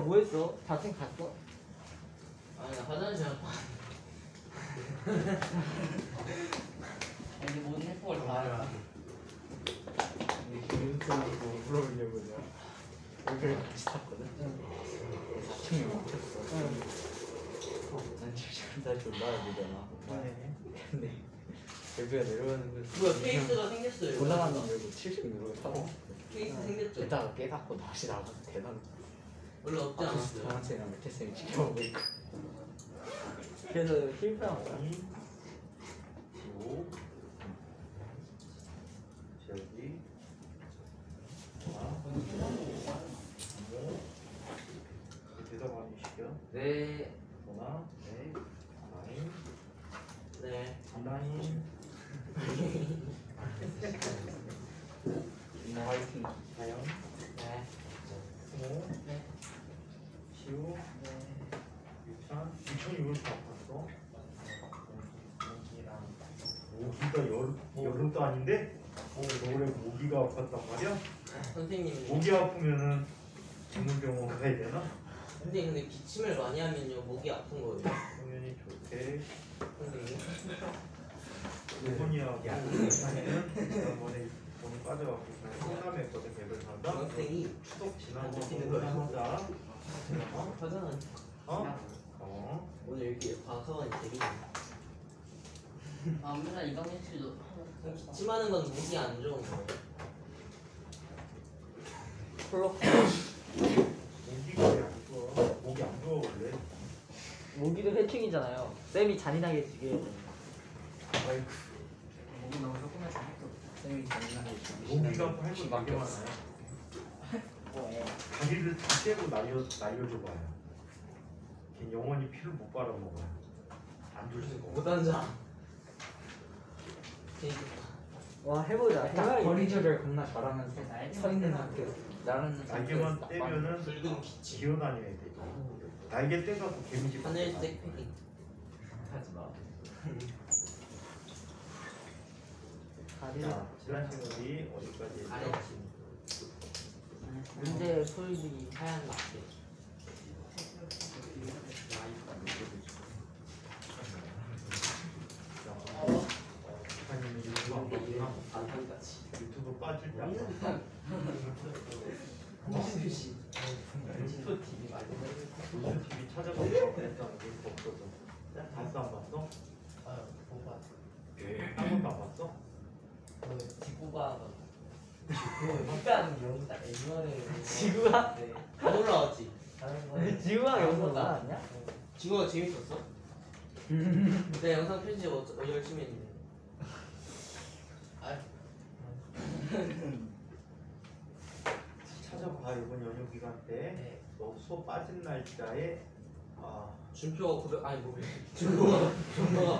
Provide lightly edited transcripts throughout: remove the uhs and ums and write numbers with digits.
뭐 했어? 다팀 갔어? 아니 나 화장실 갔다. 이제 모든 해폭을 다 알아. 교육적으로 물어보려고요. 여기를 같이 탔거든. 4층에 멈췄어. 난 지금 다시 올라가야 되잖아. 근데 여기가 내려가는 거. 뭐야 케이스가 생겼어요. 올라가는 거 말고 70 누르고 타고. 케이스 생겼죠. 이따가 깨닫고 다시 나가서 대단. 원래 없지 않았어요. 강한쌤이랑 매트쌤이 지켜보고 있고. 그래서 실패한 거야. 저기 대답 안 주시죠? 네. 전화 네 라인 네. 라인 뭐 화이팅. 다영 네. 스모 네. 시우 유찬이 왜 이렇게 아팠어? 모기가 여름도 아닌데 겨울에 모기가 아팠단 말이야? 선생님. 모기 아프면은 전문병원 가야 되나? 선생님 근데 기침을 많이 하면요 목이 아픈 거예요. 당연히 좋대. 선생님. 손이야 유찬이는 지난번에 돈이 빠져갖고 상담했거든. 개별 상담. 선생님. 추석 지나고 먹히는 거야. 하자. 화장은 어? 오늘 이렇게 방송은 재밌네. 아 맨날 이강민 씨도 기침하는 건 목이 안 좋은 거예요. 모기가 왜 안 좋아? 모기 안 좋아 원래. 모기도 해충이잖아요. 쌤이 잔인하게 죽여야 돼. 아이고. 목이 너무 조그매서 쌤이 잔인하게 죽여. 모기가 할거 되게 많아요. 뭐해? 자기를 다 떼고 날려줘봐요. 걔 영원히 피를 못 빨아먹어요. 안 줄 수가 없어. 못 앉아. 와 해보자. 딱 거리 조절 겁나 잘하면서 날개 서 있는 상태. 나는 날개만 떼면은 붉은 기침. 기어다녀야 돼. 날개 떼갖고 개미집 하늘색 패딩. 하지 마. 자, 지난 시간이 어디까지 했죠? 아래침. 문제 풀기. 하얀 낙지. 아니면 유튜브 안 봤구나. 반탄까지. 유튜브 빠질 때 안 봤어. 무슨 인스토 TV 말고. 무슨 TV 찾아보고 그랬다는 게 없어서. 봤어 안 봤어? 못 봤어. 한 번도 안 봤어? 지구가 약간 영상 옛날에 지구가? 네. 안 올라왔지. 다른 거. 지구가 영상 나왔냐? 지구가 재밌었어? 내 영상 편집 열심히 했는데. 아, 찾아봐. 이번 연휴 기간 때 네. 너 수업 빠진 날짜에 준표가 900 아니 뭐 준표가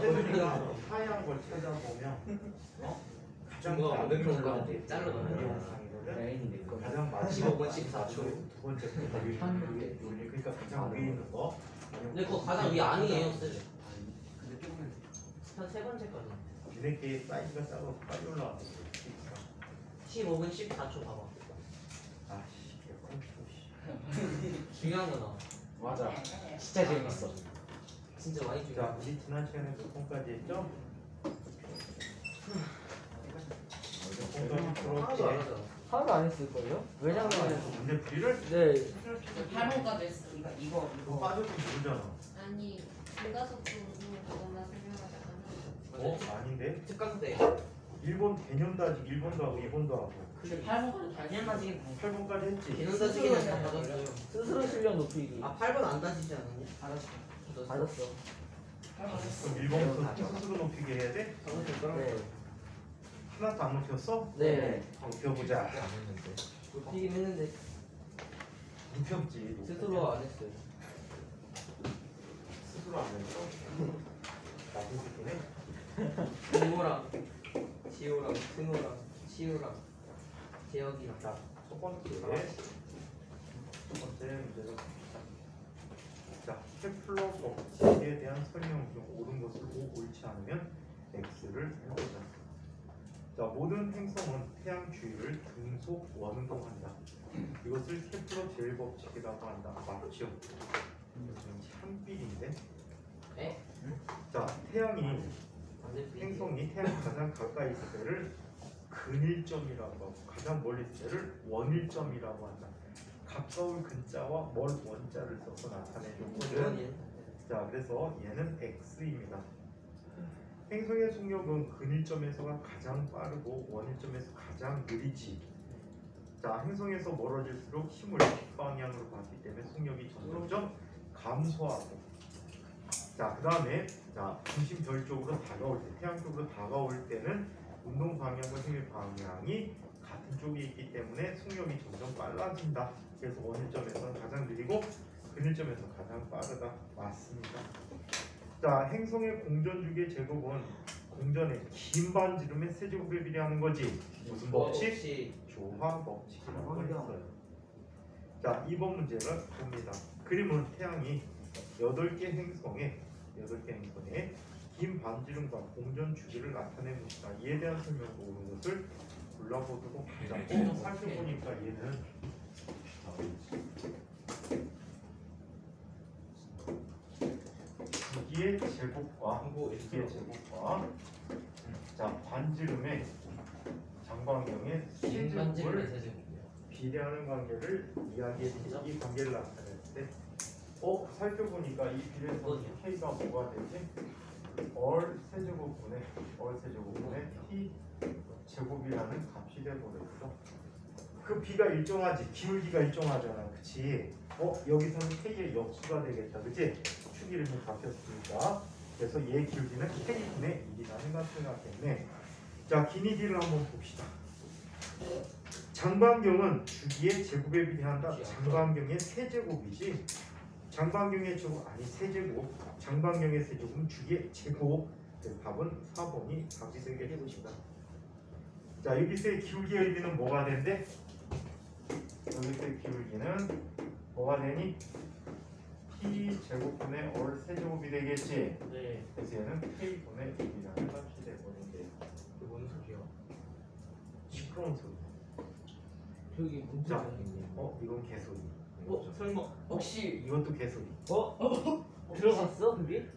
태준이가 하얀 걸 찾아보면 가장 준표가 많은 500 정도 걸로 돼. 잘라 넣는 게 영상이거든. 메인이 내 거. 가장 마지막 15분 14초. 두 번째 거 그러니까 가장 위에 있는 거. 근데 그거 가장 위 아니에요, 쌤. 근데 조금 한세 번째까지. 걔네께 사이즈가 작아서 빨리 올라왔어. 15분 14초 봐봐. 아씨, 컴퓨터 씨. 중요한 거 나와. 맞아. 진짜 재밌어. 진짜 많이 자, 중요해. 우리 지난 시간에 몇 번까지 했죠? 몇 번까지 하나도 안 풀었지? 하잖아. 하나도 안 했을걸요? 왜냐면 문제 풀이를 네 8번까지 했어. 이거 이거 빠져도 모르잖아. 아니 불가속도 그거만 설명하지 않았나? 아닌데? 특강 때 1번 개념 따지기 1번도 하고 2번도 하고 근데 8번까지 달걀 맞이긴 8번까지 했지? 개념 따지기는 다 받았어요. 스스로 실력 높이기. 아 8번 안 따지지 않았냐? 받았어. 받았어. 8번 했어. 그럼 1번부터 스스로 높이게 해야 돼? 네. 하나도 안 높였어? 네. 높여보자. 높이긴 했는데 높였지. 스스로 안 했어요. 스스로 안 했어? 나도 듣긴 해. 이모랑 지호랑 승호랑 시우랑 재혁이랑 자, 첫 번째 문제는 자, 케플러 법칙에 대한 설명 중 옳은 것을 옳지 않으면 X를 해보자. 자, 모든 행성은 태양 주위를 등속 원운동한다. 이것을 케플러 제일 법칙이라고 한다. 맞죠? 참 삘인데. 에? 자, 태양이 반대편. 행성이 태양 가장 가까이 있을 때를 근일점이라고 하고 가장 멀리 있을 때를 원일점이라고 한다. 가까울 근자와 멀 원자를 써서 나타내줬거든. 자, 그래서 얘는 x입니다. 행성의 속력은 근일점에서가 가장 빠르고 원일점에서 가장 느리지. 자, 행성에서 멀어질수록 힘을 뒷방향으로 받기 때문에 속력이 점점 감소하고. 자, 그 다음에 자, 중심별 쪽으로 다가올 때, 태양 쪽으로 다가올 때는 운동 방향과 힘의 방향이 같은 쪽에 있기 때문에 속력이 점점 빨라진다. 그래서 원일점에서는 가장 느리고 근일점에서 가장 빠르다. 맞습니다. 자, 행성의 공전주기의 제곱은 공전의 긴 반지름의 세제곱에 비례하는 거지. 무슨 법칙? 조화 법칙이라고 했어요. 자, 2번 문제를 봅니다. 그림은 태양이 8개 행성에 긴 반지름과 공전 주기를 나타낸 것이다. 이에 대한 설명을 오는 것을 골라보도록 하자. 살펴보니까 얘는 주기의 제곱과 자, 반지름의 장반경의 세제곱을 비례하는 관계를 이야기했지. 이 관계를 나타낼 때 살펴보니까 이 비례선 K가 뭐가 되지? 얼 세제곱분의 T 제곱이라는 값이 되버렸어. 그 B가 일정하지, 기울기가 일정하잖아, 그치? 여기서는 K의 역수가 되겠다, 그치? 축 이름이 바뀌었으니까. 그래서 얘 기울기는 K분의 1이라는 걸 생각했네. 자, 기니 D를 한번 봅시다. 장반경은 주기의 제곱에 비례한다. 장반경의 세제곱이지. 장반경의 제곱 아니 세제곱. 장반경의 세제곱은 주기의 제곱. 그래서 답은 4번이 답이 되겠습니다. 자, 여기서의 기울기의 의미는 뭐가 된대? 여기서의 기울기는 뭐가 되니? T 제곱분의 얼 세제곱이 되겠지. 네. 그래서 얘는 K분의 1이라는 값이 되버린대. 그 뭔 소리야? 시끄러운 소리. 저기 문제 자, 있네. 이건 개소리. 설마 혹시 이것도 개소리. 들어갔어 그게?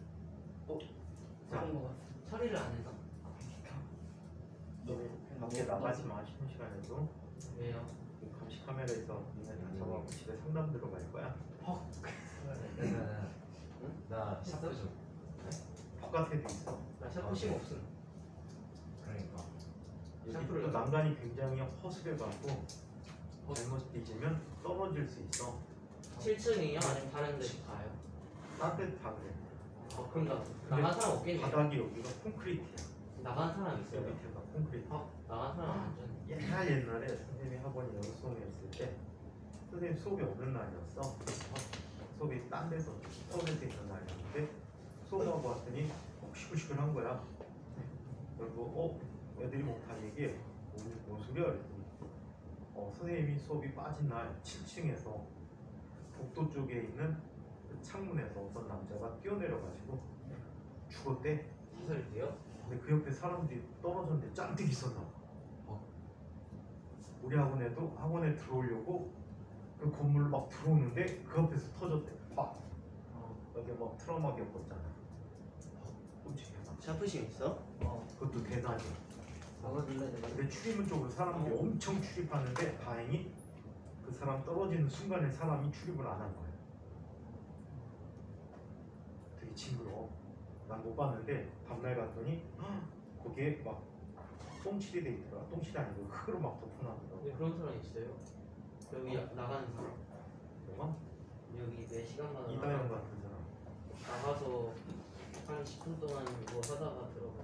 자, 처리를 안 해서? 밖에 나가지 마. 쉬는 시간에도. 왜요? 감시 카메라에서 니네 다 잡아가고 집에 상담 들어갈 거야. 나 샤프 좀. 바깥에도 있어. 나 샤프심 없음. 그러니까. 여기 또 난간이 굉장히 허술해갖고 잘못 뒤지면 떨어질 수 있어. 7층이요? 아니면 다른 데서 가요? 딴 데도 다 그래. 그럼 나간 사람 없겠네. 바닥이 여기가 콘크리트야. 나간 사람 여기 있어요? 밑에가 콘크리트. 나간 사람 완전. 옛날에 선생님이 학원에 여기 수업했을 때 선생님 수업이 없는 날이었어. 수업이 딴 데서 서울에서 있는 날이었는데 수업하고 왔더니 시끌시끌한 거야. 그리고 애들이 뭐 다 얘기해. 뭔 소리야? 그랬더니 선생님이 수업이 빠진 날 7층에서 복도 쪽에 있는 그 창문에서 어떤 남자가 뛰어내려가지고 죽었대. 사설이 돼요? 근데 그 옆에 사람들이 떨어졌는데 짠뜩 있었나 봐. 우리 학원에 들어오려고 그 건물로 막 들어오는데 그 옆에서 터졌대. 막 여기 막 트라우마 겪었잖아. 끔찍해. 샤프심 있어? 그것도 대단해. 잡아줄래 내가? 근데 출입문 쪽으로 사람들이 엄청 출입하는데 다행히 그 사람 떨어지는 순간에 사람이 출입을 안 한 거야. 되게 징그러워. 난 못 봤는데 다음날 갔더니 거기에 막 똥칠이 돼 있더라. 똥칠이 아니고 흙으로 막 덮어놨더라고. 네, 그런 사람 있어요. 여기 나가는 사람. 뭐가? 여기 4시간마다 이다영 같은 사람. 나가서 한 10분 동안 뭐 하다가 들어가.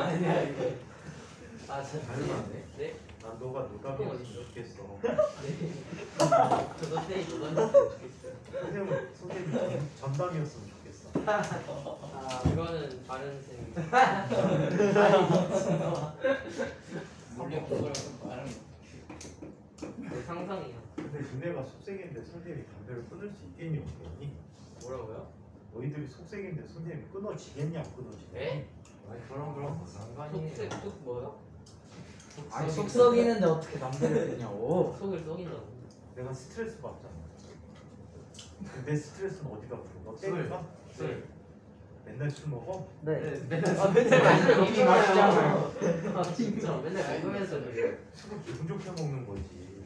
아니야 이게. 진짜 닮았네. 네? 난 너가 노답이었으면 좋겠어. 저도 스테이 노던졌으면 좋겠어요. 선생님이 전담이었으면 좋겠어. 이거는 다른 쌤. 몰래 그걸 말하면 내 상상이야. 근데 너네가 속색인데 선생님이 담배를 끊을 수 있겠니 없겠니? 뭐라고요? 너희들이 속색인데 선생님이 끊어지겠냐 안 끊어지겠니? 에? 아니 그럼 상관이. 속색 속 뭐요? 아니 속 썩이는데 어떻게 남들을 빼냐고. 속을 썩인다고. 내가 스트레스 받잖아. 내 스트레스는 어디다 풀어? 너 때릴까? 술. 맨날 술 먹어? 네. 맨날 아 맨날 이미 마시잖아요. 아 진짜 맨날 먹으면서 그래. 술을 기분 좋게 먹는 거지.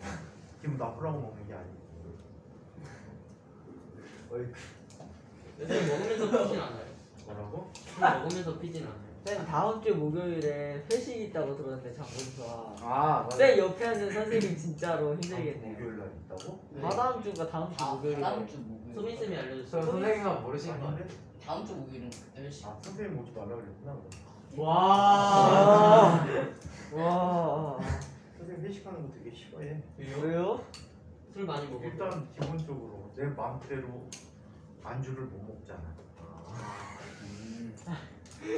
기분 나쁘라고 먹는 게 아니고. 요새 먹으면서 피진 않아요? 뭐라고? 술 먹으면서 피진 않아요? 쌤 다음 주 목요일에 회식 있다고 들었는데 장본사. 아 맞아. 쌤 옆에 앉은 선생님 진짜로 힘들겠네요. 목요일 날 있다고? 다다음 주가 다음 주 목요일에. 다음 주 목요일. 소민 쌤이 저 알려줬어요. 선생님만 모르시는 거 아닌데? 아니에요? 다음 주 목요일은 열시. 아 선생님 오지 말라 그랬구나. 와. 와. 선생님 회식하는 거 되게 싫어해. 왜요? 술 많이 먹어. 일단 기본적으로 내 마음대로 안주를 못 먹잖아.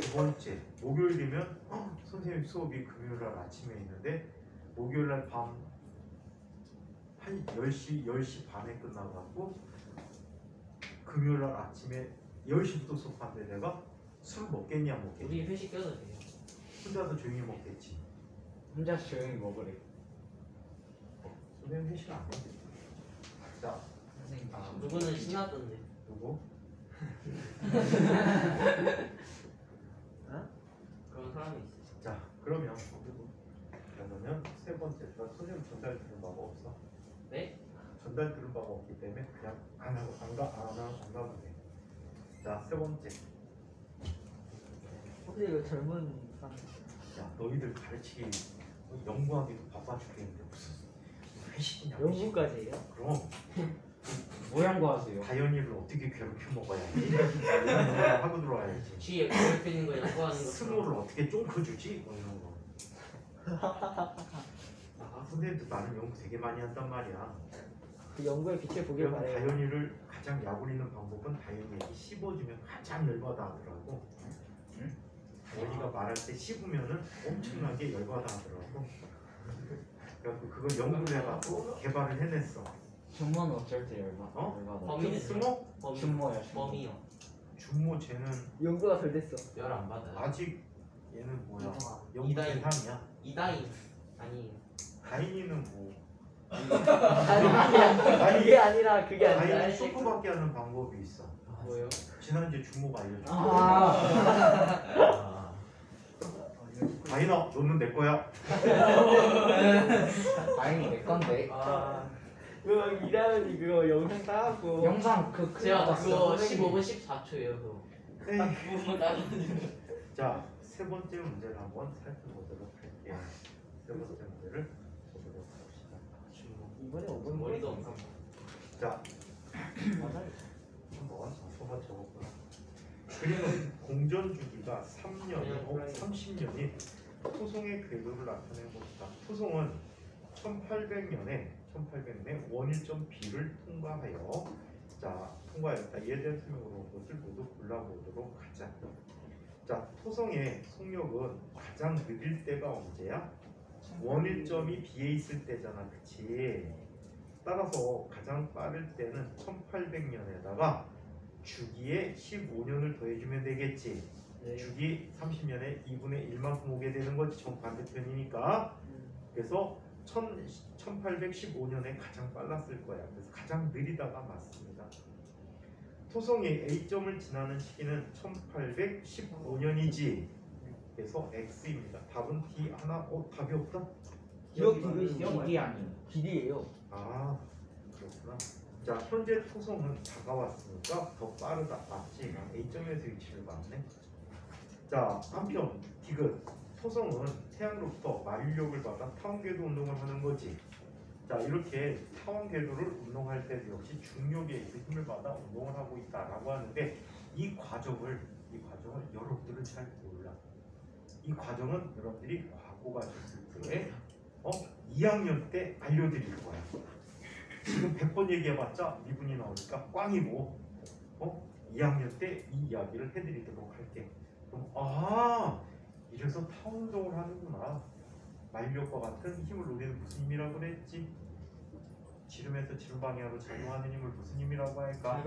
두 번째, 목요일이면 선생님 수업이 금요일 날 아침에 있는데 목요일 날 밤 한 10시 반에 끝나가고 금요일 날 아침에 10시부터 수업하는데 내가 술 먹겠니 안 먹겠니? 우리 회식 껴도 돼요. 혼자서 조용히 먹겠지. 혼자 조용히 먹으래. 선생님 회식 안 해. 자, 선생님 누구는 신났던데. 누구? 그런 사람이 있어. 자, 그러면 세 번째가 선생님 전달 들은 바가 없어. 네? 전달 들은 바가 없기 때문에 그냥 안 가도 돼. 자, 세 번째. 혹시 이거 젊은 사람? 야, 너희들 가르치기 연구하기도 바빠 죽겠는데 무슨 회식이냐? 연구까지 해요? 그럼 뭐 연구하세요? 다현이를 어떻게 괴롭혀 먹어야지? 하고 들어와야지. 쥐에 괴롭히는 거 양보하는 거. 스모를 어떻게 쫑커주지? 뭐 이런 거. 선생님도 나는 연구 되게 많이 한단 말이야. 그 연구의 빛을 보길 그러면 바래요. 다현이를 가장 약올리는 방법은 다현이에게 씹어주면 가장 열받아 하더라고. 다현이가 말할 때 씹으면은 엄청나게 열받아 하더라고. 그래서 그걸 연구를 해갖고 개발을 해냈어. 준모는 어쩔 때 열나? 어? 범인은 스모? 준모야 준모. 범이요. 준모 쟤는 연구가 덜 됐어. 열 안 받아요. 아직 얘는 뭐야? 연구 이다인. 대상이야. 이다인 아니. 다인이는 뭐? 아니 그게 아니라 그게 아니라. 다인이 쇼크받게 하는 방법이 있어. 뭐예요? 지난주에 준모가 알려줬어. 아. 다인아, 너는 내 거야. 다행히 내 건데. 그거 이다은이 그거 영상 따갖고. 영상 제가 그거 선생님. 15분 14초예요 그거. 자, 세 번째 문제를 한번 살펴보도록 할게요. 세 번째 문제를 보도록 합시다. 이번에 5번 머리도 없어. 자, 맞아요. 한번 소가 적었구나. 그림은 공전 주기가 3년이 30년인 토송의 궤도를 나타낸 것이다. 토송은 1800년에 원일점 B를 통과하여 통과했다. 이에 대한 설명으로 것을 모두 골라보도록 하자. 자, 토성의 속력은 가장 느릴 때가 언제야? 원일점이 B에 있을 때잖아, 그치? 따라서 가장 빠를 때는 1800년에다가 주기에 15년을 더해주면 되겠지. 주기 30년에 2분의 1만큼 오게 되는 거지, 정반대편이니까. 그래서 1815년에 가장 빨랐을 거야. 그래서 가장 느리다가 맞습니다. 토성의 A점을 지나는 시기는 1815년이지. 그래서 X입니다. 답은 D 하나. 답이 없다? 기억 디귿이 기억이 아니에요. 길이에요. 아, 그렇구나. 자, 현재 토성은 다가왔으니까 더 빠르다. 맞지? A점에서 위치를 맞네. 자, 한편 디귿. 토성은 태양으로부터 만류력을 받아 타원궤도 운동을 하는 거지. 자, 이렇게 타원궤도를 운동할 때도 역시 중력에 의해서 힘을 받아 운동을 하고 있다라고 하는데 이 과정을 여러분들은 잘 몰라. 이 과정은 여러분들이 과거가 됐을 때 2학년 때 알려드릴 거야. 지금 100번 얘기해봤자 미분이 나오니까 꽝이고 2학년 때 이 이야기를 해드리도록 할게. 그럼 이래서 타운동을 하는구나. 만류력과 같은 힘을 노리는 무슨 힘이라고 그랬지? 지름에서 지름 방향으로 작용하는 힘을 무슨 힘이라고 할까?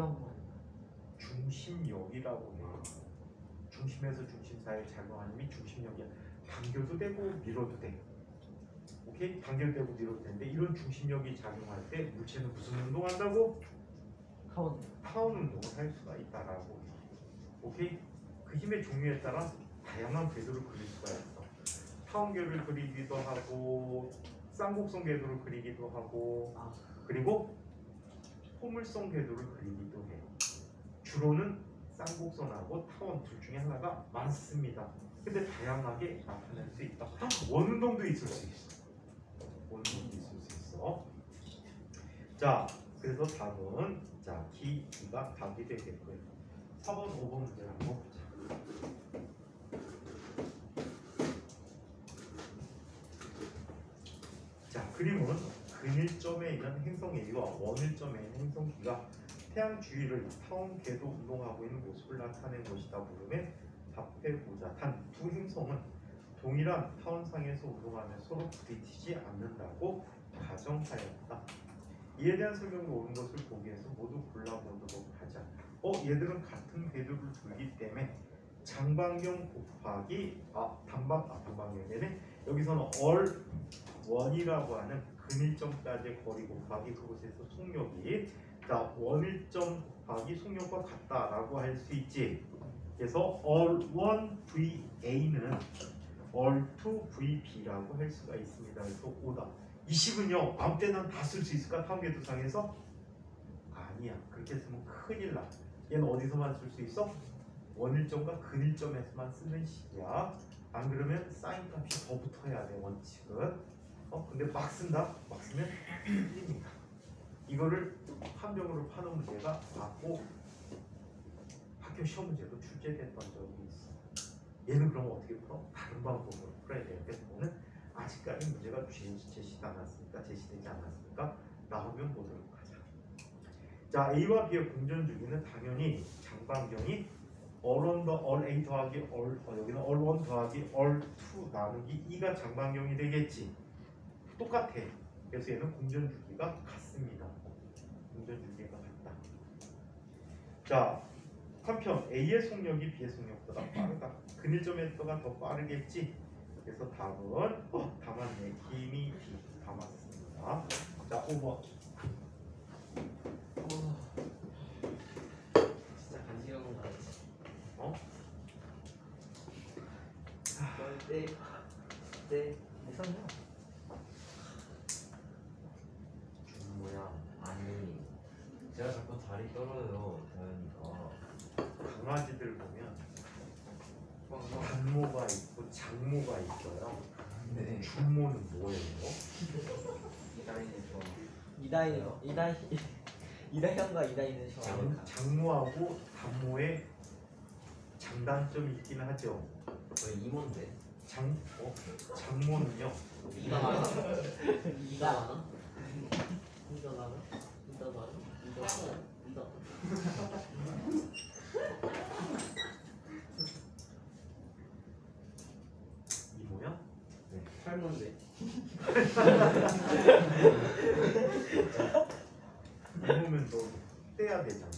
중심력이라고 해. 중심에서 중심 사이에 작용하는 힘이 중심력이야. 당겨도 되고 밀어도 돼. 오케이? 단결되고 밀어되는데 이런 중심력이 작용할 때 물체는 무슨 운동한다고? 타원. 타원 운동을 할 수가 있다라고. 오케이? 그 힘의 종류에 따라 다양한 궤도를 그릴 수가 있어. 타원궤를 그리기도 하고 쌍곡선 궤도를 그리기도 하고 아. 그리고 포물선 궤도를 그리기도 해. 주로는 쌍곡선하고 타원 둘 중에 하나가 많습니다. 근데 다양하게 나타낼 수 있다. 원운동도 있을 수 있어. 원운동도 있을 수 있어. 자, 그래서 답은 자, D가 답이 되겠고요. 4번, 5번 문제를 한번 보자. 자, 그림은 근일점에 있는 행성 A와 원일점에 있는 행성 B가 태양 주위를 타원 궤도 운동하고 있는 모습을 나타낸 것이다. 물음에 답해보자. 단 두 행성은 동일한 타원상에서 운동하며 서로 부딪히지 않는다고 가정하였다. 이에 대한 설명도 옳은 것을 보기 위해서 모두 골라보도록 하자. 얘들은 같은 궤도를 돌기 때문에 장방경 곱하기 단방경이네. 여기서는 얼1이라고 하는 근일점까지의 거리 곱하기 그곳에서 속력이 자 원일점 곱하기 속력과 같다라고 할 수 있지. 그래서 얼1 VA는 얼2 VB라고 할 수가 있습니다. 그래서 5다. 20은요 아무 때나 다 쓸 수 있을까? 타원궤도상에서? 아니야. 그렇게 쓰면 큰일 나. 얘는 어디서만 쓸 수 있어? 원일점과 근일점에서만 쓰는 식이야. 안 그러면 사인 값이 더 붙어야 돼. 원칙은. 근데 막 쓴다? 막 쓰면 틀립니다. 이거를 함정으로 파는 문제가 맞고 학교 시험 문제도 출제됐던 적이 있어. 얘는 그럼 어떻게 풀어? 다른 방법으로 풀어야 돼요. 그래서 오늘 아직까지 문제가 제시되지 않았습니까? 나오면 보도록 하자. 자, A와 B의 공전 주기는 당연히 장방경이 얼 A 더하기 여기는 얼1 더하기 얼2 나누기 2가 장방경이 되겠지. 똑같아. 그래서 얘는 공전 주기가 같습니다. 공전 주기가 같다. 자, 한편 A의 속력이 B의 속력보다 빠르다. 근일점의 속도가 더 빠르겠지. 그래서 답은 다 맞네. 힘이 B 다 맞습니다. 자, 5번. 진짜 간지러운 거 같지. 네. 이상해요. 뭐야? 아니, 제가 자꾸 다리 떨어요. 다현이가. 강아지들 보면 단모가 있고 장모가 있어요. 네. 준모는 뭐예요? 이다현과 이다희는 좋아합니다. 장모하고 단모의 장단점이 있긴 하죠. 저희 이모인데. 장모는요. 이가 많아? 이가 많아? 이가 많아? 이가 많아? 이가 많아? 이가 이모야? 탈모인데. 이모면 너 떼야 되잖아.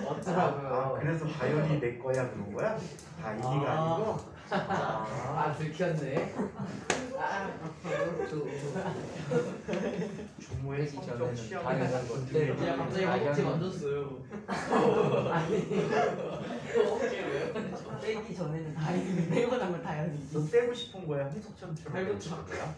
어쩌라고요? 그래서 다현이 내 거야 그런 거야? 다인이가 아니고? 아 들켰네. 주모의 빼기 성적 전에는 취향을 다현이가 하는 것 그때로 중에 야 갑자기 허벅지 만졌어요. 빼기 전에는 다현이 빼고 나면 다현이지. 너 떼고 싶은 거야? 홍석천처럼 떼고 팔꿈치. 싶은 거야?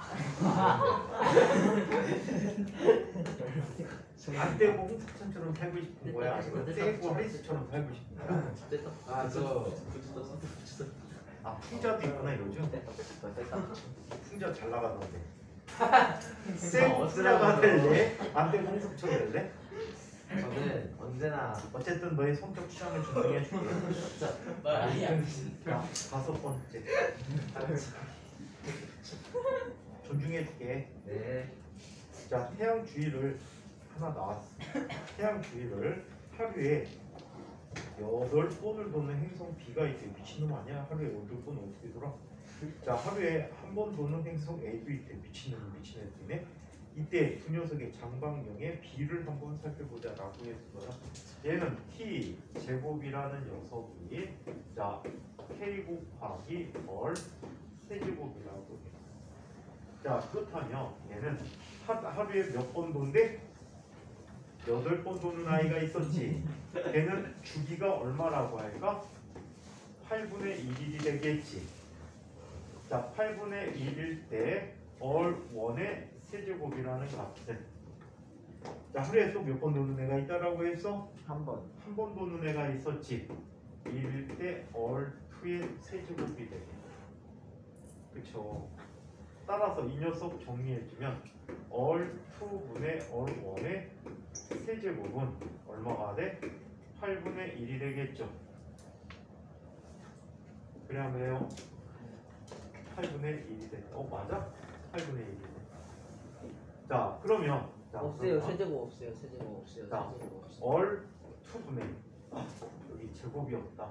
안 떼고 홍석천처럼 살고 싶은 거야? 아니면 떼고 헬스처럼 살고 싶은 거야? 저 풍자도 있구나 요즘. 풍자 잘 나가던데. 어, 생 풍자가 될래? 안 떼고 홍석천 될래? 저는 언제나 어쨌든 너의 성적 취향을 존중해 줄게. 아니야. 자, 5번째. 존중해 줄게. 네. 자, 태양 주위를 하나 나왔어. 태양 주위를 하루에 8번을 도는 행성 B가 있대. 미친놈 아니야? 하루에 8번 어떻게 돌아? 자, 하루에 한 번 도는 행성 A도 있대. 미친 애들이네. 이때 두 녀석의 장방경의 B를 한번 살펴보자라고 했어요. 얘는 T 제곱이라는 녀석이 자 K 곱하기 얼 세제곱이라고 해요. 자, 그렇다면 얘는 하루에 몇 번 돈대? 8번 도는 아이가 있었지. 걔는 주기가 얼마라고 할까? 8분의 1일이 되겠지. 자, 8분의 1일 때 all1의 세제곱이라는 값은, 자, 하루에 또 몇 번 도는 애가 있다라고 했어? 한 번. 한 번 도는 애가 있었지. 1일 때 all2의 세제곱이 되겠지. 그쵸? 따라서 이 녀석 정리해주면 all2분의 all1의 세제곱은 얼마가 돼? 8분의 1이 되겠죠. 그래 안 그래요? 8분의 1이 돼. 맞아? 8분의 1이 돼. 자, 그러면 자, 없어요. 그러면 세제곱 없어요. 세제곱 없어요. 자, 세제곱 없어요. all 2분의 여기 제곱이 없다.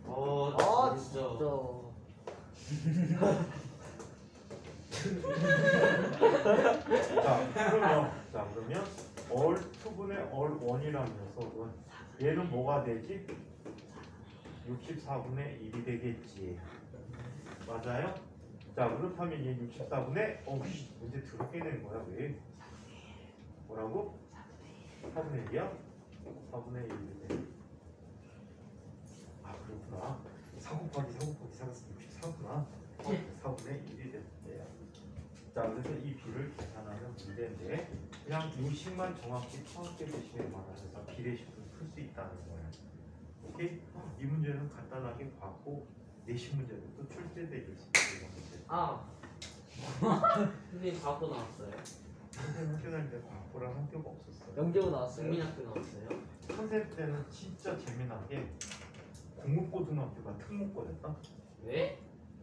아 진짜. 진짜. 자, 그러면 all 2분의 all 1이라는 녀석은 얘는 뭐가 되지? 64분의 1이 되겠지. 맞아요? 자, 그렇다면 얘 64분의 문제 더럽게 낸 거야. 왜? 뭐라고? 4분의 1이야? 4분의 1이 돼. 아, 그렇구나. 4 곱하기 4가 64구나. 4분의 1이 됐대요. 자, 그래서 이 비를 계산하는 문제인데 그냥 요식만 정확히 파악해 보시면 말하셔서 비례식을 풀 수 있다는 거예요. 오케이? 이 문제는 간단하게 봤고 내신 문제는 또 출제되어 있습니다. 문제. 선생님 과학고 나왔어요? 선생님 학교 다닐 때 과학고랑 학교가 없었어요. 영재고 나왔어요. 국민학교 나왔어요? 선생님 때는 진짜 재미난 게 공업고등학교가 특목고였다. 왜?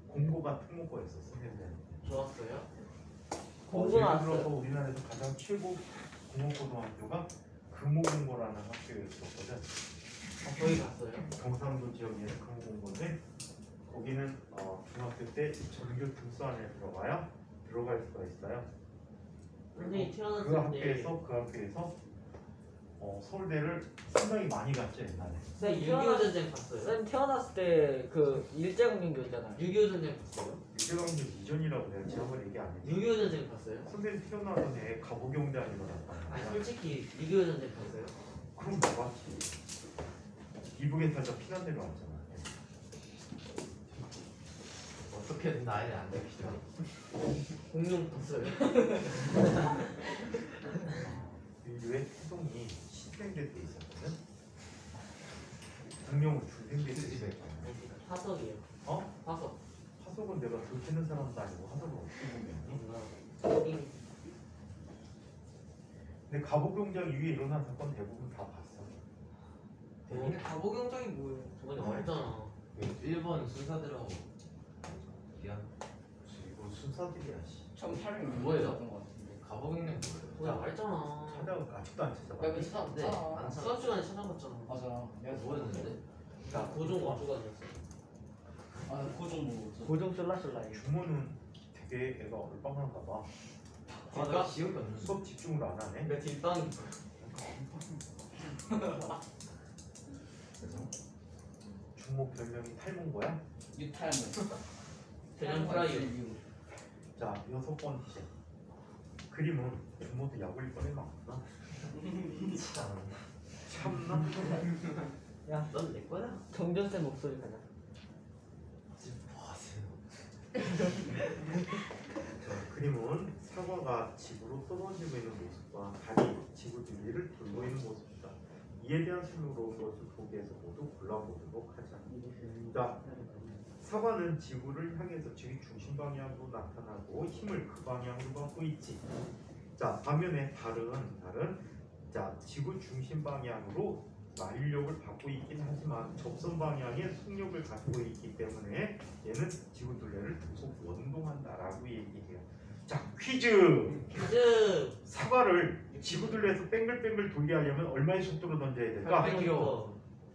공고가 특목고였어. 선생님 때는. 좋았어요? 공고 예를 나왔어요. 들어서 우리나라에서 가장 최고 공업고등학교가 금호공고라는 학교였었거든. 거기 갔어요? 경상도 지역에 있는 금호공고인데 거기는 중학교 때 전교 등수 안에 들어갈 수가 있어요. 선생님 그 태어났을 때 학교에서 서울대를 상당히 많이 갔죠 옛날에. 쌤 6.25 태어났 전쟁 봤어요? 쌤 태어났을 때 그 일제강점기였잖아요. 6.25 전쟁 봤어요? 일제강점 이전이라고 내가 지난번에 얘기 안 했지. 6.25 전쟁 봤어요? 선생님 태어나던 해 가보경단이 일어났단 아니 말이야. 솔직히 6.25 전쟁 봤어요? 그럼 뭐 봤지. 이북에 살다 피난 내려왔잖아. 어떻게든 나이를 안 됩시다. 공룡 봤어요? 인류의 태동이 신생대 돼 있었거든. 공룡은 중생대 돼 있었잖아. 화석이에요. 화석. 화석은 내가 들키는 사람도 아니고 화석을 어떻게 보겠니? 근데 갑오경장 위에 일어난 사건 대부분 다 봤어. 근데 가보경장이 뭐예요? 저번에 말했잖아. 일본 순사들하고 미안. 이거 순사들이야. 씨. 1800 뭐예요? 것 같은데. 가보경장 뭐예요? 저번에 말했잖아. 찾아가 아직도 안 찾아봐. 야, 그 차, 네, 안 찾아. 수업 시간에 찾아봤잖아. 맞아. 야, 뭐였는데? 나 고종 어쩌고다녔어. 아, 고정 뭐. 고정 쫄라쫄라예요. 주모는 되게 애가 얼빵한가 봐. 나 기억이 없는데. 수업 집중을 안 하네. 내 뒷방이 주모 별명이 탈모인 유탈모. 대전 프라이어. 자, 6번째. 그림은 주모도 약 올릴 뻔했나 보다. 참나? 넌 내 거야? 정전쌤 목소리 가자. 자, 그림은 사과가 집으로 떨어지고 있는 모습과 달이 지구 뒤를 돌고 있는 모습이다. 이에 대한 설명으로 것을 보기에서 모두 골라보도록 하자. 자, 사과는 지구를 향해서 지구 중심 방향으로 나타나고 힘을 그 방향으로 받고 있지. 자, 반면에 달은 자, 지구 중심 방향으로 마력을 받고 있긴 하지만 접선 방향에 속력을 갖고 있기 때문에 얘는 지구 둘레를 계속 원동한다라고 얘기해요. 자, 퀴즈! 사과를 지구 둘레에서 뱅글뱅글 돌게 하려면 얼마의 속도로 던져야 될까? 8km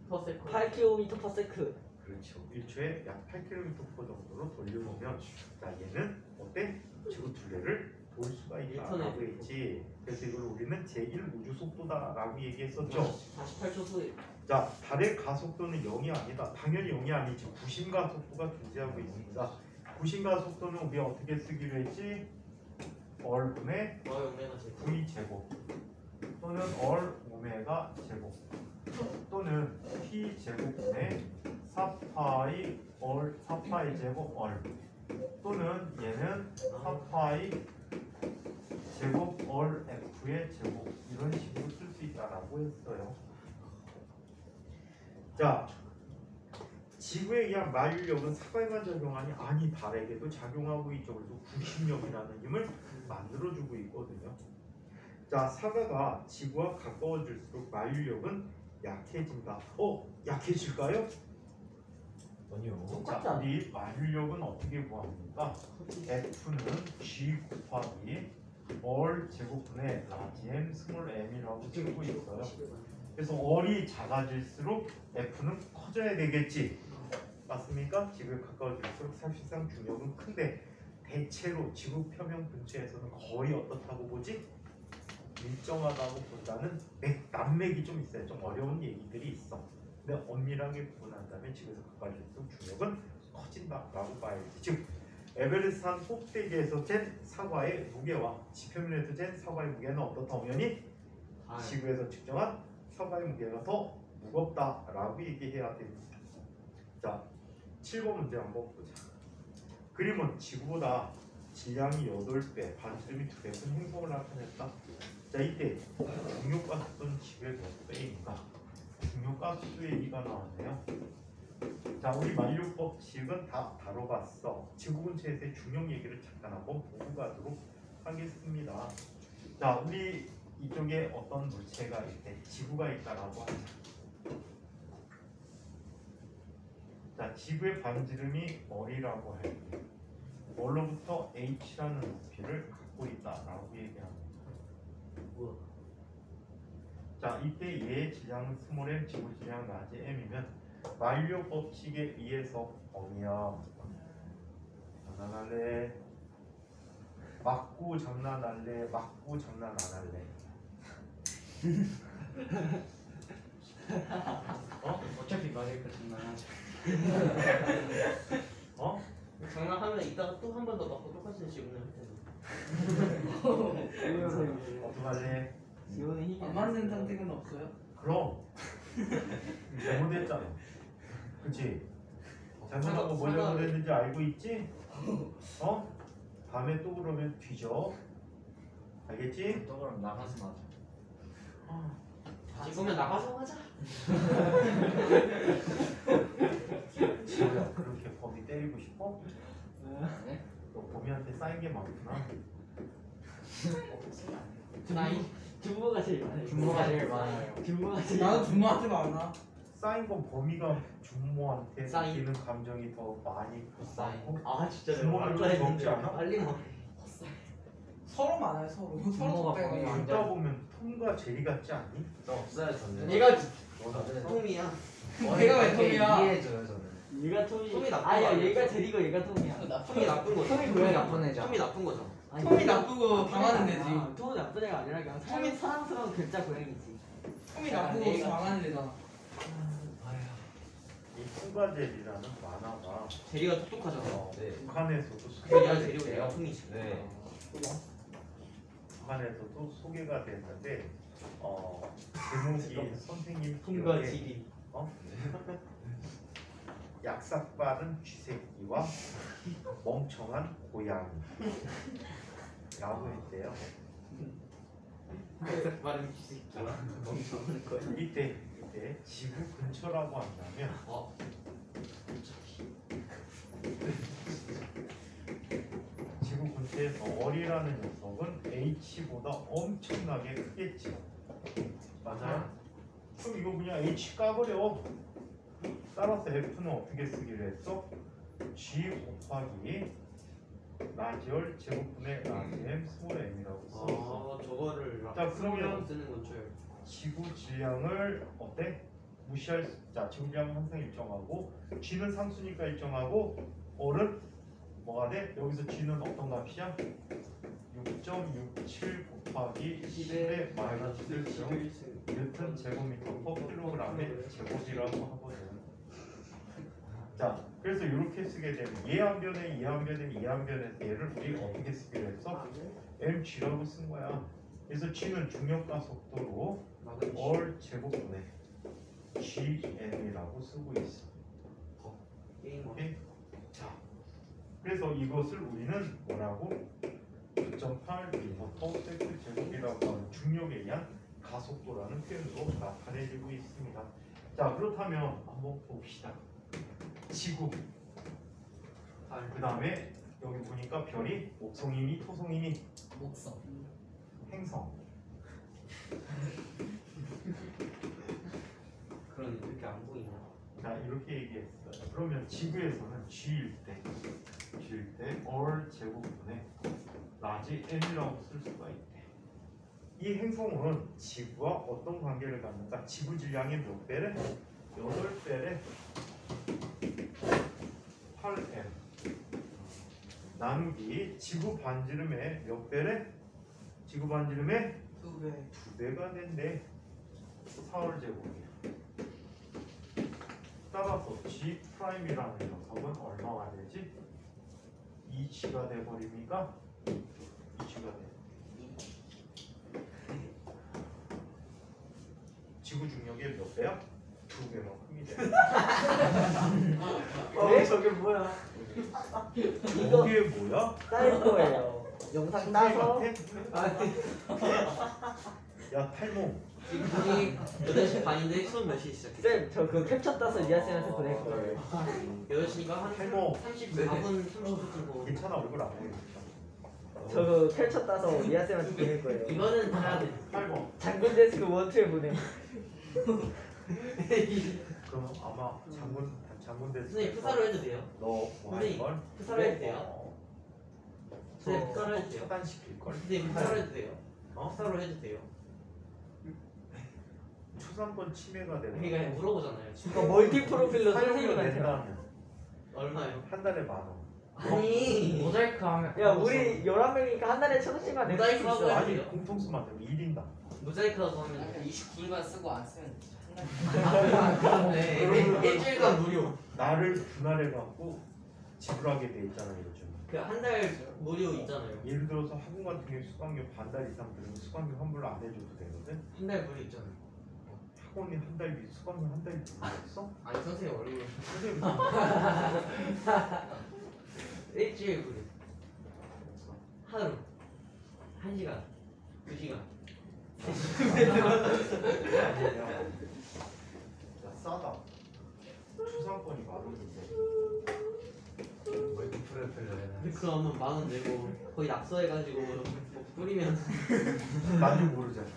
per second. 8km/s. 그렇죠. 1초에 약 8km/s 정도로 돌려보면 자, 얘는 어때? 지구 둘레를 돌 수가 있다라고 했지. 그래서 이걸 우리는 제1 우주 속도다라고 얘기했었죠. 48초 소리. 자, 달의 가속도는 0이 아니다. 당연히 0이 아니지. 구심 가속도가 존재하고 있습니다. 부신가 속도는 우리 어떻게 쓰기로 했지? 얼분의 오메가 제곱. v 제곱 또는 얼 오메가 제곱 또는 t 제곱분의 4파이 얼 4파이 제곱 얼 또는 얘는 4파이 제곱 얼 f의 제곱 이런 식으로 쓸 수 있다라고 했어요. 자, 지구에 의한 만유력은 사과에만 적용하니 아니 달에게도 작용하고 있죠. 그래서 구심력이라는 힘을 만들어주고 있거든요. 자, 사과가 지구와 가까워질수록 만유력은 약해진다. 약해질까요? 아니요. 자, 우리 만유력은 어떻게 구합니까? F는 G 곱하기 얼 제곱분의 라지 M 스몰 m이라고 쓰고 있어요. 그래서 얼이 작아질수록 F는 커져야 되겠지. 맞습니까? 지구에 가까워질수록 사실상 중력은 큰데 대체로 지구 표면 근처에서는 거의 어떻다고 보지? 일정하다고 본다는 난맥이 좀 있어요. 좀 어려운 얘기들이 있어. 근데 엄밀하게 구분한다면 지구에서 가까워질수록 중력은 커진다라고 봐야지. 즉 에베레스트 산 꼭대기에서 잰 사과의 무게와 지표면에서 잰 사과의 무게는 어떻다 보면이 지구에서 측정한 사과의 무게가 더 무겁다라고 얘기해야 됩니다. 자, 7번 문제 한번 보자. 그림은 지구보다 질량이 8배, 반지름이 2배 큰 행성을 나타냈다. 자, 이때 중력가속도는 지구의 몇 배인가? 중력가속도 얘기가 나왔네요. 자, 우리 만력 법칙은 다 다뤄봤어. 지구 근처에서의 중력 얘기를 잠깐 한번 보고 가도록 하겠습니다. 자, 우리 이쪽에 어떤 물체가 있대? 지구가 있다라고 하자. 자, 지구의 반지름이 얼이라고 할게. 얼로부터 h라는 높이를 갖고 있다라고 얘기합니다. 자, 이때 얘의 질량은 스몰 m, 지구 질량 라지 m이면 만력 법칙에 의해서 범위야. 장난할래? 맞고 장난할래? 맞고 장난 안 할래? 어차피 맞을 거 장난하죠. 장난하면 이따가 또 한 번 더 맞고 똑같은 질문을 할 텐데. 어떡할래? 지원은 힘이 안 맞는 선택은 없어요? 그럼 잘못했잖아. 그치? 잘못한 거 뭐 잘못했는지 알고 있지? 다음에 또 그러면 뒤져. 알겠지? 또 그럼 나가서 맞아. 지구면 나가서 하자. 지우야, 그렇게 범이 때리고 싶어? 네? 너 범이한테 쌓인 게 많구나. 나이. 준모가 제일 많아요. 준모가 제일 많아요. 준모가 제일 나도 준모한테 많아. 쌓인 건 범이가 준모한테 쌓인. 느끼는 감정이 더 많이 쌓고 아 진짜 준모는 좀 적지 않아? 빨리 뭐. 서로 많아요, 서로. 서로 준모가 적대가 거의 많아. 듣다 보면 톰과 제리 같지 않니? 나 없어요 저는. 얘가 너는 없어? 톰이야. 내가 왜 톰이야? 이해해줘요 저는. 얘가 톰이 톰이 나쁜 아야 거 얘가 아니야? 제리고 얘가 톰이야. 톰이 나쁜 거죠. 톰이 톰이 뭐야? 나쁜 애잖아. 톰이 나쁜 거죠. 아니, 톰이 나쁘고 당하는 애지. 톰이 나쁜 애가 아니라 그냥 톰이 사랑스러운 글자 고양이지. 톰이 나쁘고 내가- 당하는 애잖아. 이 톰과 제리라는 만화가 제리가 똑똑하잖아. 북한에서도 제리가 소개가 제리고 됐대요. 얘가 톰이지. 네. 북한에서도 소개가 됐는데 제목이 선생님 톰과 기억에 제리. 약삭빠른 쥐새끼와 멍청한 고양이 라고 했대요. 말은 쥐새끼야. 이때 지구 근처라고 한다면 지구 근처에서 얼이라는 녀석은 H보다 엄청나게 크겠지. 맞아요? 그럼 이거 그냥 H 까버려. 따라서 F는 어떻게 쓰기로 했어? G 곱하기 라지얼 제곱분의 라지 M 스몰 m이라고 썼어. 저거를 자, 그러면 쓰는 건 줄. 지구 질량을 어때? 무시할 수. 자, 지구 질량은 항상 일정하고 G는 상수니까 일정하고 얼은 뭐가 돼? 여기서 G는 어떤 값이야? 6.67 곱하기 10의 마이너스 1중 뉴턴 제곱미터 퍼 킬로그램의 제곱이라고 하거든. 자, 그래서 이렇게 쓰게 되면 얘 한 변에 얘 한 변에 얘 한 변에서 얘를 우리 어떻게 쓰기로 했어? mg라고 쓴 거야. 그래서 g는 중력과 속도로 all 제곱분의 gm이라고 쓰고 있어. 게임 오케이? 자, 그래서 이것을 우리는 뭐라고? 9.8 m/s 제곱이라고 하는 중력에 의한 가속도라는 표현으로 나타내지고 있습니다. 자, 그렇다면 한번 봅시다. 지구. 그 다음에 여기 보니까 별이 목성이니 토성이니 목성. 행성. 그런 이렇게 안 보이나? 자, 이렇게 얘기했어요. 그러면 지구에서는 G일 때 all 제곱분의 라지 m이라고 쓸 수가 있대. 이 행성은 지구와 어떤 관계를 갖는가? 지구 질량의 몇 배래? 8배래. 8m 나누기 지구 반지름의 몇 배래? 지구 반지름의 2배가 된대. 4월 제곱이야. 따라서 G 프라임이라는 녀석은 얼마가 되지? 2G가 돼버립니까? 2G가 돼. 지구 중력의 몇 배야? 2배만큼이 돼. 저게 뭐야? 이게 뭐야? 딸 거예요. 영상 따서 야 탈모. 지금 분이 8시 반인데 수업 몇 시에 시작해? 쌤, 저 그 캡처 따서 리아쌤한테 보낼 거예요. 8시니까 한 탈모. 34분 30분 정도. 괜찮아, 얼굴 안 보이니까. 저 그 캡처 따서 리아쌤한테 보낼 거예요. 이거는 다 돼. 탈모. 장군 데스크 원투에 보내. 그럼 아마 장군 됐을 선생님 푸사로 해도 돼요? 너뭐 선생님 할걸? 푸사로 해도 돼요? 선생님 푸사로 해도 돼요? 차단시킬걸? 선생님 푸사로 해도 돼요? 어? 푸사로 해도 돼요? 초상권 침해가 되는 그러니까 그냥 물어보잖아요. 그러니까 멀티 프로필로 사용료 선생님한테. 낸다면 얼마요? 한 달에 10,000원. 아니 모자이크 하면 야, 우리 11명이니까 한 달에 1,000원씩만 낼 수 모자이크 하고 있어. 해야 아니 돼요? 공통수 만들면 1인당. 모자이크 하고 하면 그냥 29일만 쓰고 안 쓰면 그렇네. 일주일간 무료. 나를 분할해 갖고 지불하게 돼 있잖아요 요즘. 그 한 달 무료 있잖아요. 예를 들어서 학원 같은 경우 수강료 반달 이상 들으면 수강료 환불을 안 해줘도 되거든. 한 달 무료 있잖아요. 학원이 한 달비 수강료 한 달비 무료였어? 아니 선생님 얼굴 선생님 일주일 무료. 하루 1시간 2시간. 야 싸다. 초상권이 많은데. 멀티 프로필로 해놔. 그러면 10,000원 내고 거의 낙서해가지고 뭐 뿌리면 나도 모르잖아.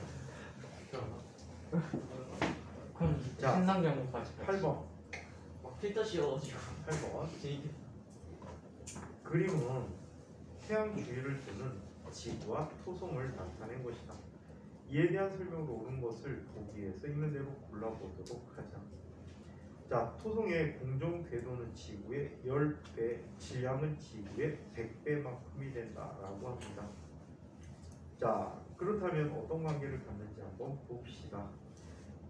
그럼 자, 신상 정보까지. 8번. 막 필터 씌워가지고 8번. 재밌게. 그림은 태양 주위를 두는 지구와 토성을 나타낸 것이다. 이에 대한 설명을 옳은 것을 보기 위해서 있는 대로 골라보도록 하자. 자, 토성의 공정 궤도는 지구의 10배, 질량은 지구의 100배만큼이 된다라고 합니다. 자, 그렇다면 어떤 관계를 갖는지 한번 봅시다.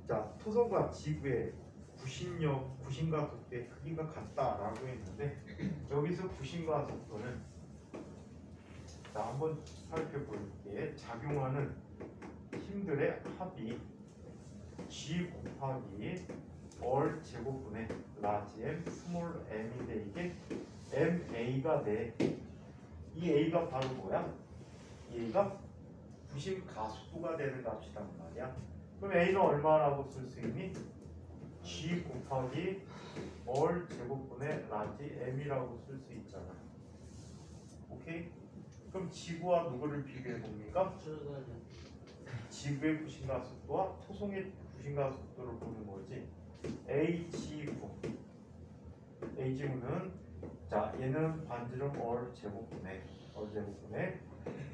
자, 토성과 지구의 구심과 속도의 크기가 같다라고 했는데 여기서 구심과 속도는 자 한번 살펴볼게. 작용하는 힘들의 합이 G 곱하기 all 제곱분의 large m, small m인데 이게 ma가 돼. 이 a가 바로 뭐야? 이 a가 구심 가속도가 되는 값이란 말이야. 그럼 a는 얼마라고 쓸 수 있니? G 곱하기 all 제곱분의 large m이라고 쓸 수 있잖아. 오케이? 그럼 지구와 누구를 비교해 봅니까? 지구의 부신가 속도와 토성의 부신가 속도를 보는 거지. H구. H구는 자 얘는 반지름 all 제곱분의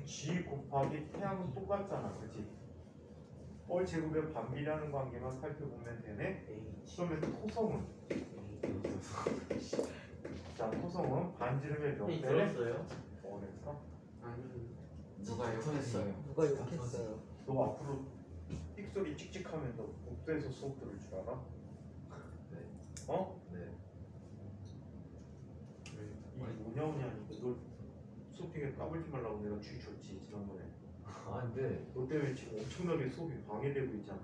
G 곱하기 태양은 똑같잖아, 그렇지? all 제곱의 반비례하는 관계만 살펴보면 되네. 그러면 토성은 자 토성은 반지름의 몇 배래? 들었어요? 그래서 아니 누가 욕했어요? 누가 욕했어요? 너 앞으로 삑소리 찍찍하면서 복도에서 수업 들을 줄 알아? 어? 네. 뭐냐 오냐니까 너 수업중에 까불지 말라고 내가 주의 줬지 지난번에. 아 근데 너 때문에 지금 엄청나게 수업이 방해되고 있잖아.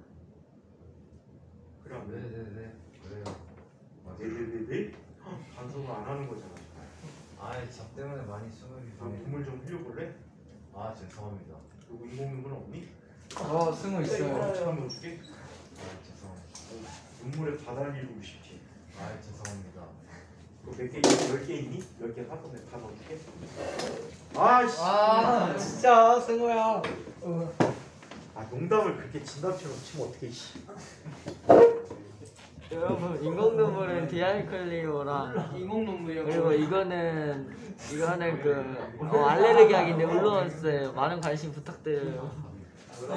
그래 안 돼? 네네네 그래요. 네네네네? 반성을 안 하는 거잖아. 아이 저 때문에 많이 수업이 너 눈물 좀 흘려볼래? 아 죄송합니다. 그리고 인공눈물 없니? 승우 잠깐 넣어줄게. 아 죄송합니다. 눈물에 바다를 이루고 싶지. 아 죄송합니다. 그몇 개, 10개 있니? 10개 한꺼번에 다 넣어줄게. 아씨. 아 진짜 승우야. 아 농담을 그렇게 진담처럼 치면 어떻게 씨. 여러분 인공눈물은 디알클리오랑 인공 눈물이야. 그리고 이거는 그 알레르기약인데 울로원스 많은 관심 부탁드려요. 야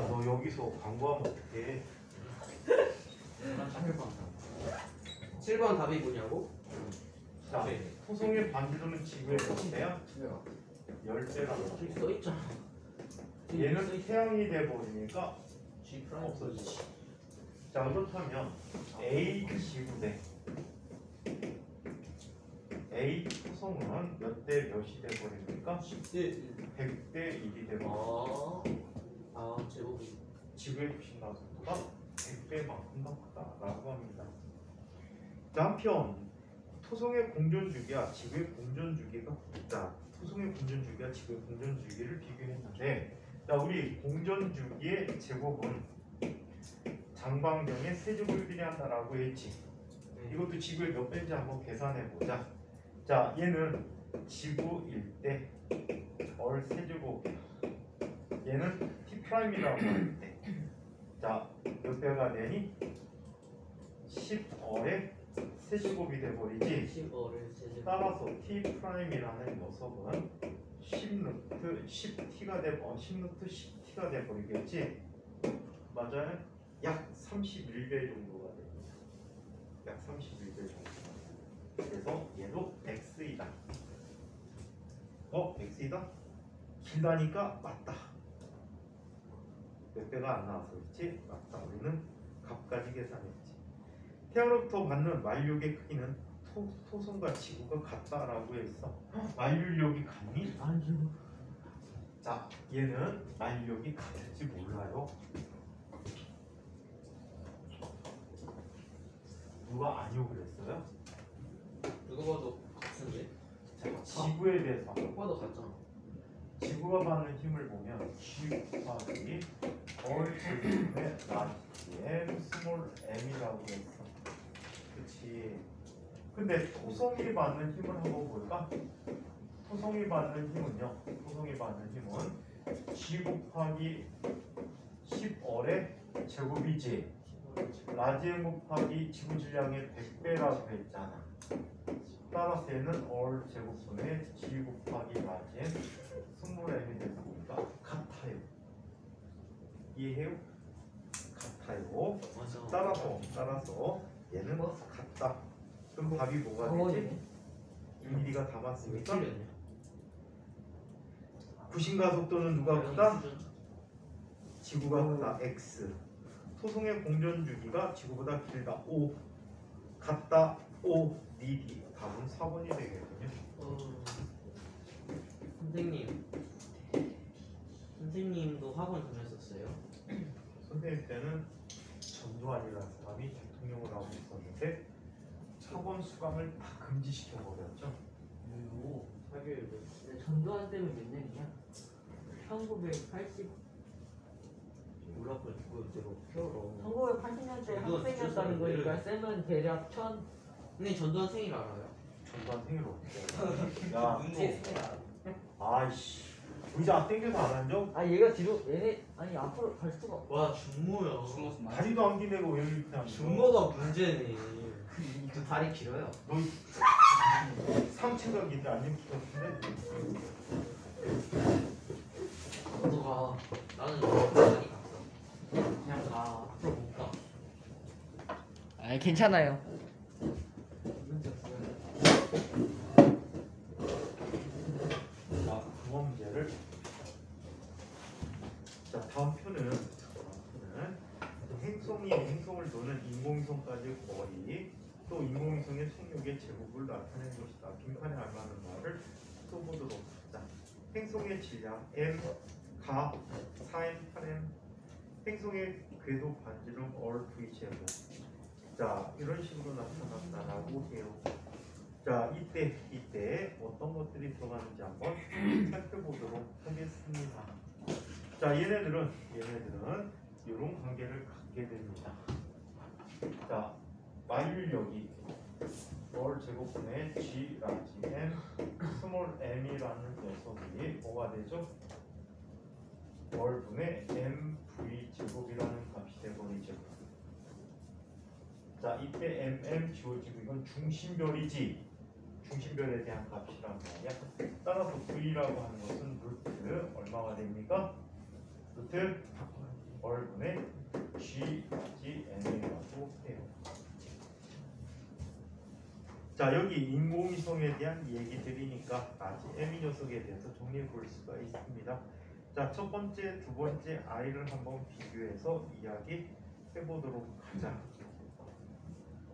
너 여기서 광고하면 어떡해. 7번 답이 뭐냐고? 자, 토성의 반지름은 지구의 몇 배야? 10배라고. 저기 써있잖아. 얘는 태양이 돼버리니까 G 프라임 없어지지. 자 그렇다면 A 지구 대 A 토성은 몇 대 몇이 돼버립니까? 100대 1이 돼버려. 제곱이. 지구의 부신가 속도가 100배만큼 더 크다라고 합니다. 자, 한편 토성의 공전 주기와 지구의 공전 주기가 있다. 토성의 공전 주기와 지구의 공전 주기를 비교했는데, 자 우리 공전 주기의 제곱은 장방정의 세제곱을 비례한다라고 했지. 이것도 지구의 몇 배인지 한번 계산해 보자. 자, 얘는 지구일 때 얼 세제곱이야. 얘는 t 프라임이라고 할 때. 자, 몇 배가 되니? 10얼의 세제곱이 돼버리지. 10어를 세제곱. 따라서 t 프라임이라는 녀석은 10루트 10t가 돼, 10루트 10t가 돼버리겠지. 맞아요? 약 31배 정도가 됩니다. 약 31배 정도. 그래서 얘도 x이다. x이다? 길다니까 맞다. 몇 배가 안 나와서 그렇지? 맞다. 우리는 값까지 계산했지. 태양으로부터 받는 만류의 크기는 토성과 지구가 같다라고 했어. 만류력이 같니? 아니요. 자, 얘는 만류력이 같을지 몰라요. 누가 아니오 그랬어요? 누가 봐도 같은데? 자, 지구에 대해서 누가 봐도 같잖아. 지구가 받는 힘을 보면 G 곱하기 얼제곱의 라지 m 스몰 m이라고 했어. 그치? 근데 토성이 받는 힘을 한번 볼까? 토성이 받는 힘은요. 토성이 받는 힘은 G 곱하기 10얼의 제곱이지. 라지 m 곱하기 지구 질량의 100배라고 했잖아. 따라서 얘는 얼 제곱분의 G 곱하기 라지 m 스몰 m이 돼서 보니까 같아요. 이해해요? 같아요. 맞아. 따라서 얘는 같다. 그럼 답이 뭐가 되지? 1, 2가 다 왜 맞습니까? 틀렸냐? 구심가 속도는 누가 크다? 지구가 크다. x. 토성의 공전 주기가 지구보다 길다. 5. 같다. 5. 니디. 답은 4번이 되겠군요. 선생님도 학원 다녔었어요? 선생님 때는 전두환이라는 사람이 대통령을 하고 있었는데 학원 수강을 다 금지시켜 버렸죠. 사교육을. 전두환 때문에 몇 년이냐? 1980 몰랐고 그대로 표로. 1980년대 전두환 학생이었다는 주소를 거니까 쌤은 대략 1000 근데 전두환 생일 알아요? 전두환 생일 어떻게 야, 제 생일 알아. 아이씨. 의자 땡겨서 안 앉아? 아 얘가 뒤로 얘네 아니 앞으로 갈 수가 없어. 와 준모야. 다리도 안 기내고 왜 이렇게 앉아? 준모가 문제네. 그 다리 길어요. 너 상체가 길지 않는 키 같은데? 너도 가. 나는 많이 갔어. 그냥 가. 앞으로 못 가. 아 괜찮아요. 자, 중어 문제를. 자, 다음 표는 행성이 행성을 도는 인공위성까지 거리 또 인공위성의 속력의 제곱을 나타낸 것이다. 빈칸에 알맞는 말을 써보도록 하자. 행성의 질량 m, 가, 4m, 8m. 행성의 궤도 반지름 얼 v 제곱. 자, 이런 식으로 나타났다라고 해요. 자, 이때 어떤 것들이 들어가는지 한번 살펴보도록 하겠습니다. 자, 얘네들은 이런 관계를 갖게 됩니다. 자, 마일력이 월 제곱분의 g 라지 m 스몰 m이라는 녀석이 뭐가 되죠? 월분의 mv 제곱이라는 값이 되버리죠. 자, 이때 mm 지워지고 이건 중심별이지. 중심별에 대한 값이란 말이야. 따라서 v라고 하는 것은 루트 얼마가 됩니까? 루트 월분의 g 라지 m이라고 해요. 자, 여기 인공위성에 대한 얘기들이니까 라지 m 녀석에 대해서 정리해 볼 수가 있습니다. 자, 첫 번째, 두 번째 아이를 한번 비교해서 이야기 해보도록 하자.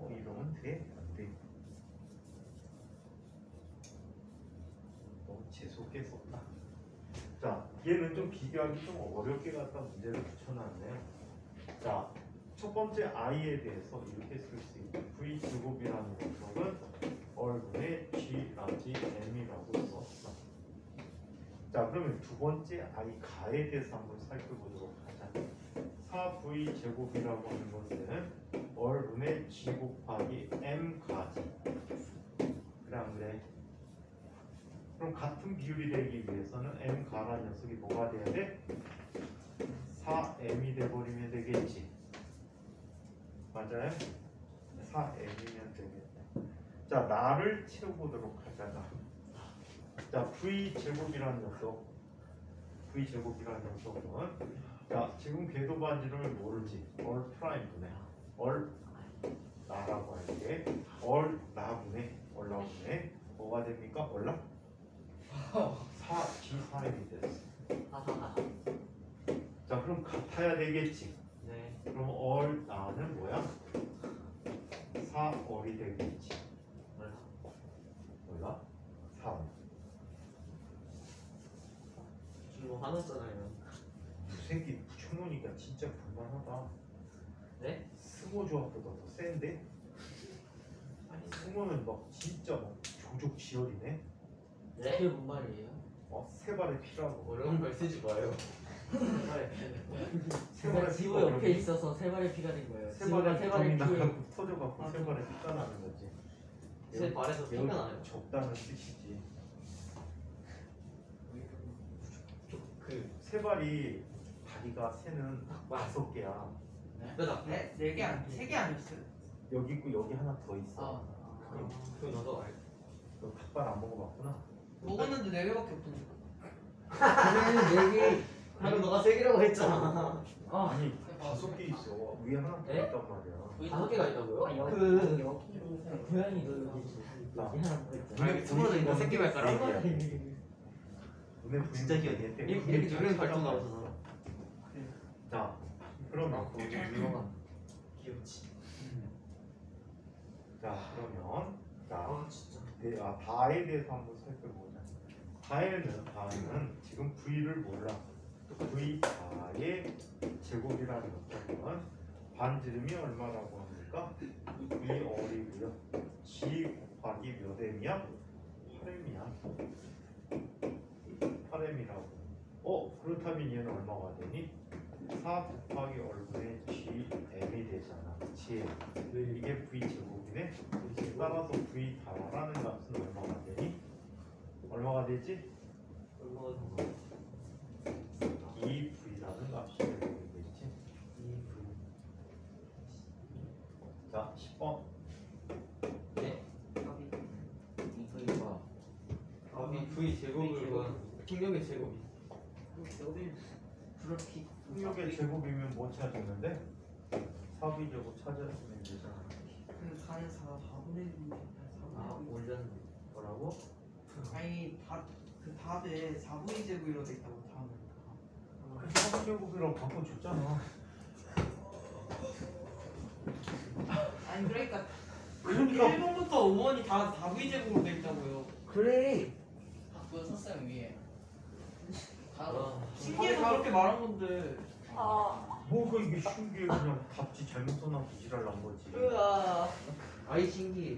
이러면 돼? 안 돼? 너무 재수없게 썼다. 자, 얘는 좀 비교하기 좀 어렵게 갖다 문제를 붙여놨네요. 자, 첫 번째 i에 대해서 이렇게 쓸 수 있고 v 제곱이라는 녀석은 얼분의 g 라지 m이라고 썼어. 자, 그러면 두 번째 i 가에 대해서 한번 살펴보도록 하자. 4v 제곱이라고 하는 것은 얼분의 g 곱하기 m 가지. 그래 안 그래? 그럼 같은 비율이 되기 위해서는 m 가라는 녀석이 뭐가 돼야 돼? 4m이 돼버리면 되겠지. 맞아요? 4m이면 되겠다. 자, 나를 채워보도록 하자. 자, v 제곱이라는 녀석, v 제곱이라는 녀석은 자, 지금 궤도 반지름을 모르지. 얼 프라임 분의 얼 나라고 할게. 얼 나분의 뭐가 됩니까? 얼라? 4g3m이 됐어. 자, 그럼 같아야 되겠지. 네. 그럼 얼 나는 뭐야? 4얼이 되겠지. 몰라? 4얼. 뭐 화났잖아요. 이 새끼 붙여놓으니까 진짜 불만하다. 네? 승호 조합보다 더 센데? 아니, 승호는 막 진짜 막 조족 지혈이네. 그게 뭔 말이에요? 세 발의 피라고. 어려운 말 쓰지 마요. 세 발의 지우 피가 옆에 있어서 세 발의 피가 된 거예요. 세 지우가 발의 세 발의 피가 피. 나가고 터져갖고 세 발의 피가 나는 거지. 제 말에서 매우 피가 나요. 적다는 뜻이지. 그 세 발이 다리가 새는 딱 5개야. 그다. 네? 4개 세 개 아니었어요? 여기 있고 여기 하나 더 있어. 그 나도 알. 너 닭발 안 먹어봤구나. 먹었는데 4개밖에 없던데. 그러면 4개. 방금 너가 세 개라고 했잖아. 아니 5개 있어. 위에 하나 더 네? 있단 말이야. 5개가 있다고요? 그 고양이도 여기 하나 더 있잖아. 이렇게 둥그러져 있는 새끼 발가락? 눈에 진짜 보이는 귀여워. 게 이렇게 누르는 발톱 나오잖아. 자, 그러면 유명한. 귀엽지. 자, 그러면 자, 진짜. 다에 대해서 한번 살펴보자. 다에는 지금 v를 몰라. v 다의 제곱이라는 것은 반지름이 얼마라고 합니까? v 얼이고요. g 곱하기 몇 m이야? 8m이야. 8m이라고. 그렇다면 얘는 얼마가 되니? 4 곱하기 얼분의 g m이 되잖아. 그치? 이게 v 제곱이네. 따라서 v 다라는 값은 얼마가 되니? 얼마가 되지? 얼마가 더 2v라는 값이 되겠지. 2v. 자, 10번. 네? 이거가 답이 V 제곱을 구한 풍력의 제곱이. 그렇게. 풍력의 제곱이면 뭐 찾았는데? 4v 제곱 찾았으면 되잖아. 그 가는 4분의 1. 올렸네. 뭐라고? 아니 그 답에 4분의 제곱이라고 돼 있다고 다음에. 그 4v 제곱이라고 바꿔줬잖아. 아니 그러니까 그러니까 1번부터 5번이 다 V제곱으로 돼 있다고요. 그래. 그거 썼어요 위에. 신기해서 그렇게 말한 건데. 뭐가 이게 신기해. 그냥 답지 잘못 써놔서 지랄난 거지. 으아. 아이 신기해.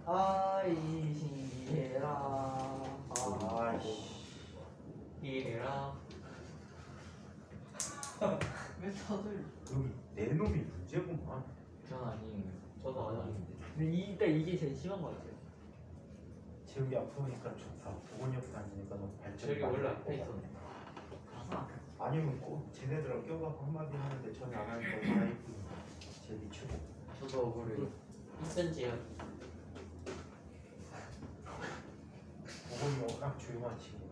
아이 신기해라. 아이씨. 이해라. 왜 다들? 여기 내 놈이 문제구만. 전 아니에요. 저도 아닌데. 근데 일단 이게 제일 심한 것 같아요. 재욱이 앞으로니까 좋다. 보건이 옆에 앉으니까 너무 발전이 저기 많이 원래 될 앞에 것 있었는데. 같아. 아니면 꼭 쟤네들하고 껴갖고 한마디 하는데 전혀 안 하니까 얼마나 이쁘니까. 제일 최고. 저도 억울해요. 2cm야. 보건이 워낙 조용한 친구라.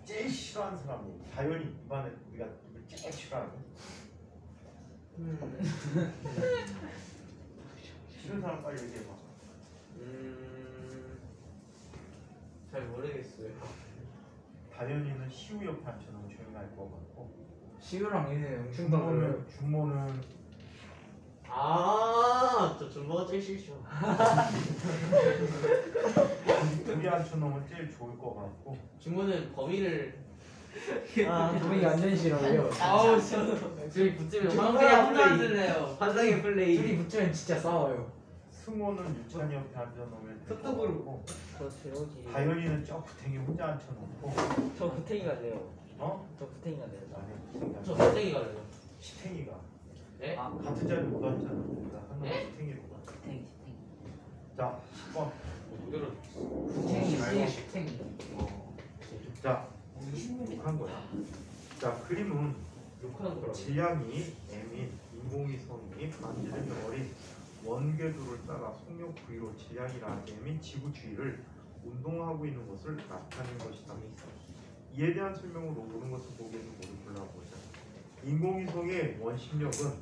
제일 싫어하는 사람이 다현이 이반에 우리가 누굴 제일 싫어하는 싫은 사람 빨리 얘기해봐. 잘 모르겠어요. 다현이는 시우 옆에 앉혀놓으면 조용히 할 것 같고 시우랑 얘네 엄청 다르네. 준모는 저 준모가 제일 싫죠. 둘이 앉혀놓으면 제일 좋을 것 같고 준모는 범위를. 우리 완전 싫어요. 아우 둘이 붙으면 준모야, 혼자 플레이. 앉을래요. 환상의 플레이. 둘이 붙으면 진짜 싸워요. 승호는 유찬이 옆에 앉혀놓으면 될것 섭섭으로. 같고 저 재욱이. 다현이는 저 구탱이 혼자 앉혀놓고 저 구탱이가 돼요. 어? 저 구탱이가 돼요. 아니 저 땡이가 돼요. 시탱이가 네? 같은 자리 못 앉잖아. 그러니까 한 명은 네? 시탱이로 가. 탱 탱. 자 10번. 무대로. 구탱이 말고 탱이. 자 한 거야. 자 그림은 욕하는 거라고. 질량이 M인 인공위성이 반지름이 어린 원궤도를 따라 속력 V로 질량이라는 M인 지구 주위를 운동하고 있는 것을 나타낸 것이다. 이에 대한 설명으로 옳은 것을 보기에는 모두 골라보자. 인공위성의 원심력은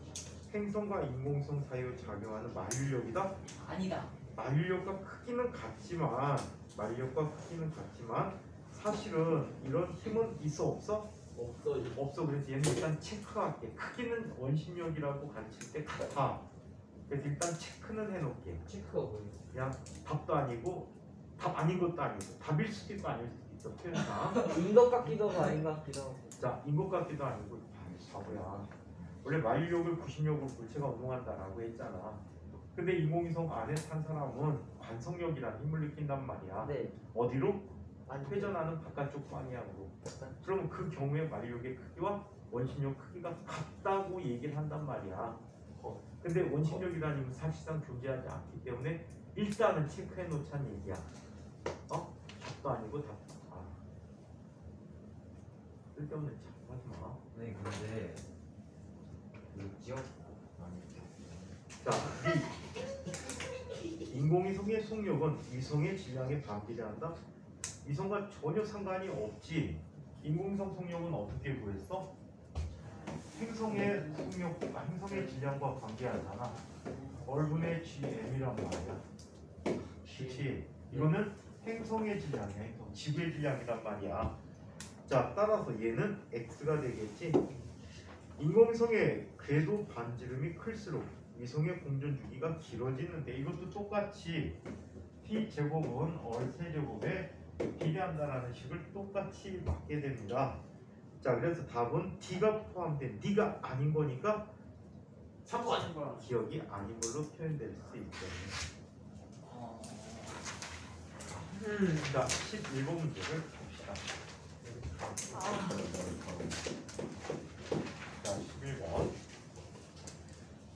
행성과 인공위성 사이에 작용하는 만유력이다. 아니다. 만유력과 크기는 같지만 사실은 이런 힘은 있어 없어? 없어요. 없어. 그래서 얘는 일단 체크할게. 크기는 원심력이라고 가르칠 때 같아. 그래서 일단 체크는 해놓을게. 체크가 뭐예요? 그냥 답도 아니고 답 아닌 것도 아니고 답일 수도 있고 아닐 수도 있어. 표현상. 인것 같기도 하고 아닌 것 같기도 하고. 자, 인것 같기도 아니고 바보야. 원래 만유력을 구심력으로 물체가 운동한다라고 했잖아. 근데 인공위성 안에 탄 사람은 관성력이라는 힘을 느낀단 말이야. 네. 어디로? 회전하는 바깥쪽 방향으로. 그러면 그 경우에 만유력의 크기와 원심력 크기가 같다고 얘기를 한단 말이야. 근데 원심력이라는 힘은 사실상 존재하지 않기 때문에 일단은 체크해 놓자는 얘기야. 답도 아니고 답. 쓸데없는 자꾸 하지 마. 네 근데 그 지역 아니 자, 인공위성의 속력은 위성의 질량에 반비례한다. 위성과 전혀 상관이 없지. 인공위성 속력은 어떻게 구했어? 행성의 속력과 행성의 질량과 관계하잖아. 얼분의 GM이란 말이야. 그렇지. 이거는 행성의 질량이야. 행성. 지구의 질량이란 말이야. 자, 따라서 얘는 X가 되겠지. 인공위성의 궤도 반지름이 클수록 위성의 공전 주기가 길어지는데 이것도 똑같이 T제곱은 얼세제곱에 비례한다라는 식을 똑같이 맞게 됩니다. 자, 그래서 답은 D가 포함된 D가 아닌 거니까 참고 아닌 거야. 기억이 아닌 걸로 표현될 수 있죠. 자, 11번 문제를 봅시다. 자, 11번.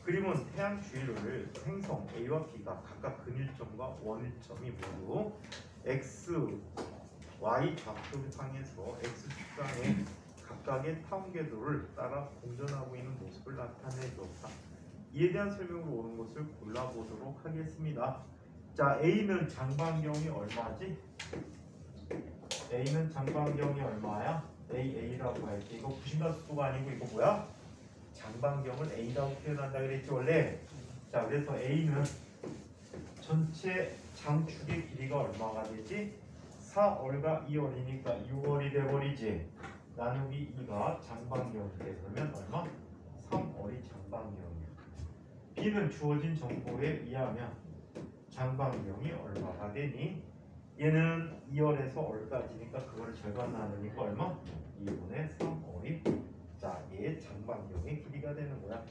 그림은 태양 주위를 행성 A와 B가 각각 근일점과 원일점이 모두 X, Y 좌표를 향해서 X 축상의 각각의 타원궤도를 따라 공전하고 있는 모습을 나타내줬다. 이에 대한 설명으로 옳은 것을 골라보도록 하겠습니다. 자, A는 장반경이 얼마지? A는 장반경이 얼마야? A라고 할게. 이거 부신가속도가 아니고 이거 뭐야? 장반경을 A라고 표현한다 그랬지 원래. 자, 그래서 A는 전체 장축의 길이가 얼마가 되지? 4얼과 2얼이니까 6얼이 돼버리지. 나누기 2가 장방경이 돼. 그러면 얼마? 3월이 장방경이야. B는 주어진 정보에 의하면 장방경이 얼마가 되니? 얘는 2월에서 월까지니까 그거를 절반 나누니까 얼마? 2분의 3월이 자, 얘의 장방경의 길이가 되는 거야.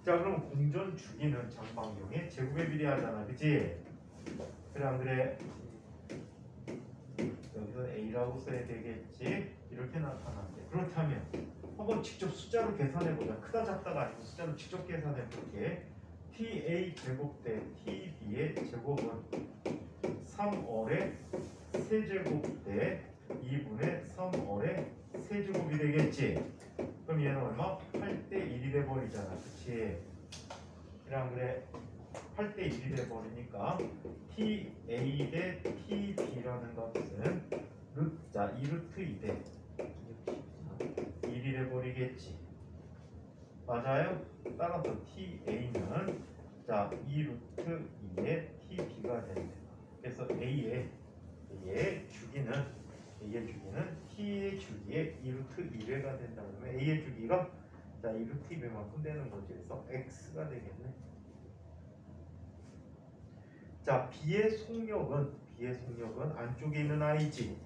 자, 그럼 공전 주기는 장방경의 제곱에 비례하잖아, 그치? 그래 안 그래? 여기서 A라고 써야 되겠지? 이렇게 나타난대. 그렇다면 한번 직접 숫자로 계산해보자. 크다 작다가 아니고 숫자로 직접 계산해볼게. TA 제곱 대 TB의 제곱은 3월의 세제곱 대 2분의 3월의 세제곱이 되겠지? 그럼 얘는 얼마? 8대 1이 돼버리잖아, 그치? 그래 안 그래? 8대 1이 돼버리니까 TA 대 TB라는 것은 자 2루트 2대 1이 돼버리겠지. 맞아요? 따라서 TA는 자 2루트 2의 TB가 된다. 그래서 A의 주기는 T의 주기의 2루트 2배가 된다. 그러면 A의 주기가 자 2루트 2배만큼 되는 거지. 그래서 X가 되겠네. 자 B의 속력은 안쪽에 있는 I지.